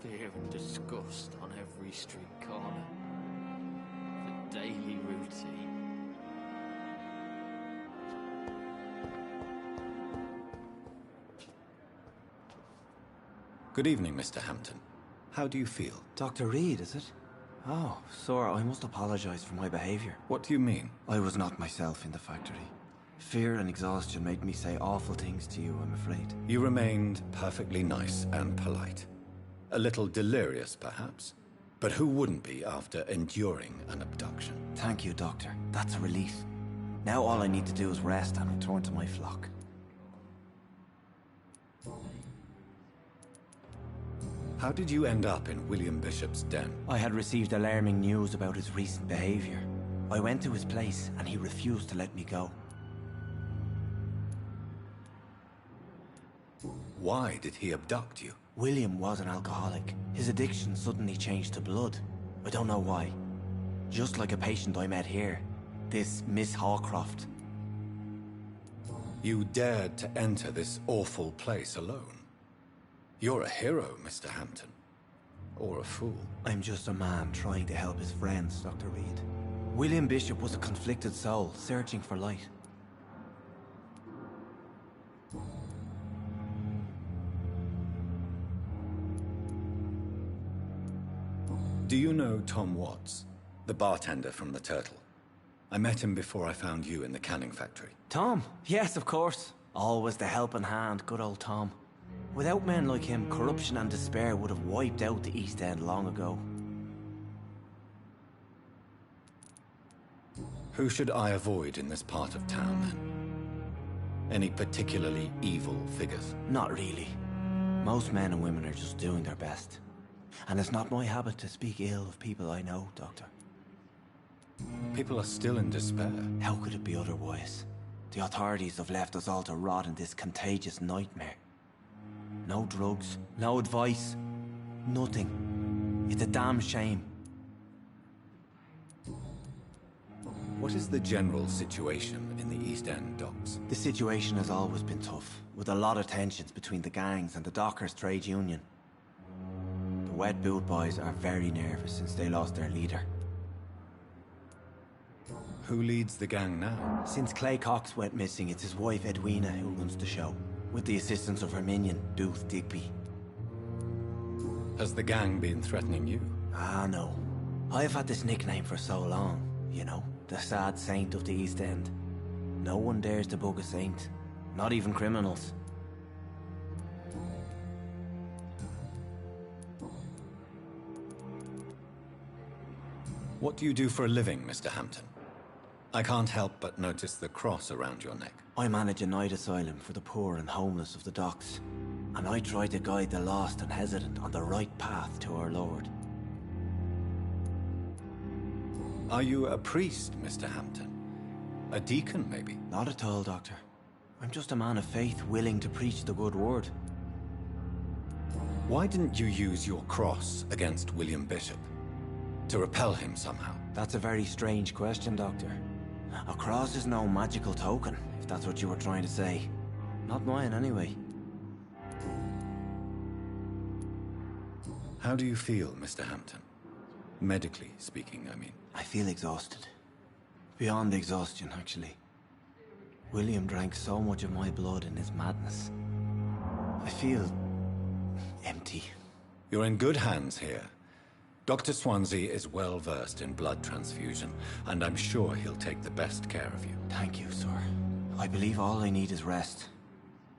Fear and disgust on every street corner. The daily routine. Good evening, Mr. Hampton. How do you feel? Dr. Reed, is it? Oh, sir, I must apologize for my behavior. What do you mean? I was not myself in the factory. Fear and exhaustion made me say awful things to you, I'm afraid. You remained perfectly nice and polite. A little delirious, perhaps. But who wouldn't be after enduring an abduction? Thank you, Doctor. That's a relief. Now all I need to do is rest and return to my flock. How did you end up in William Bishop's den? I had received alarming news about his recent behavior. I went to his place and he refused to let me go. Why did he abduct you? William was an alcoholic. His addiction suddenly changed to blood. I don't know why. Just like a patient I met here. This Miss Hawcroft. You dared to enter this awful place alone. You're a hero, Mr. Hampton. Or a fool. I'm just a man trying to help his friends, Dr. Reed. William Bishop was a conflicted soul, searching for light. Do you know Tom Watts, the bartender from the Turtle? I met him before I found you in the canning factory. Tom? Yes, of course. Always the helping hand, good old Tom. Without men like him, corruption and despair would have wiped out the East End long ago. Who should I avoid in this part of town, then? Any particularly evil figures? Not really. Most men and women are just doing their best. And it's not my habit to speak ill of people I know, Doctor. People are still in despair. How could it be otherwise? The authorities have left us all to rot in this contagious nightmare. No drugs, no advice, nothing. It's a damn shame. What is the general situation in the East End docks? The situation has always been tough, with a lot of tensions between the gangs and the dockers' trade union. The wet boot boys are very nervous since they lost their leader. Who leads the gang now? Since Clay Cox went missing, it's his wife Edwina who runs the show, with the assistance of her minion, Dooth Digby. Has the gang been threatening you? Ah, no. I've had this nickname for so long, you know, the sad saint of the East End. No one dares to bug a saint, not even criminals. What do you do for a living, Mr. Hampton? I can't help but notice the cross around your neck. I manage a night asylum for the poor and homeless of the docks, and I try to guide the lost and hesitant on the right path to our Lord. Are you a priest, Mr. Hampton? A deacon, maybe? Not at all, Doctor. I'm just a man of faith willing to preach the good word. Why didn't you use your cross against William Bishop? To repel him somehow? That's a very strange question, Doctor. A cross is no magical token, if that's what you were trying to say. Not mine, anyway. How do you feel, Mr. Hampton? Medically speaking, I mean. I feel exhausted. Beyond exhaustion, actually. William drank so much of my blood in his madness. I feel empty. You're in good hands here. Dr. Swansea is well versed in blood transfusion, and I'm sure he'll take the best care of you. Thank you, sir. I believe all I need is rest,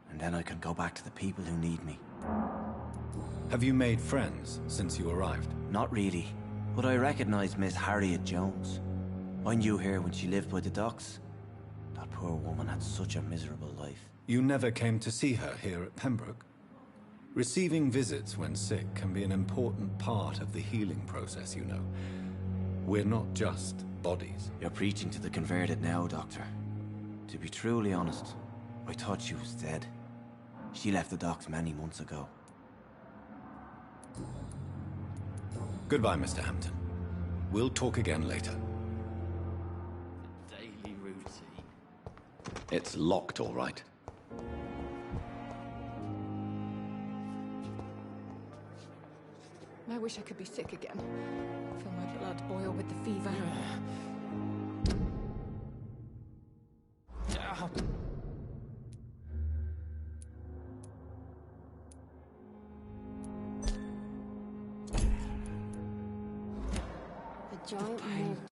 and then I can go back to the people who need me. Have you made friends since you arrived? Not really, but I recognize Miss Harriet Jones. I knew her when she lived by the docks. That poor woman had such a miserable life. You never came to see her here at Pembroke? Receiving visits when sick can be an important part of the healing process, you know. We're not just bodies. You're preaching to the converted now, Doctor. To be truly honest, I thought she was dead. She left the docks many months ago. Goodbye, Mr. Hampton. We'll talk again later. Daily routine. It's locked, all right. I wish I could be sick again. Feel my blood boil with the fever. A giant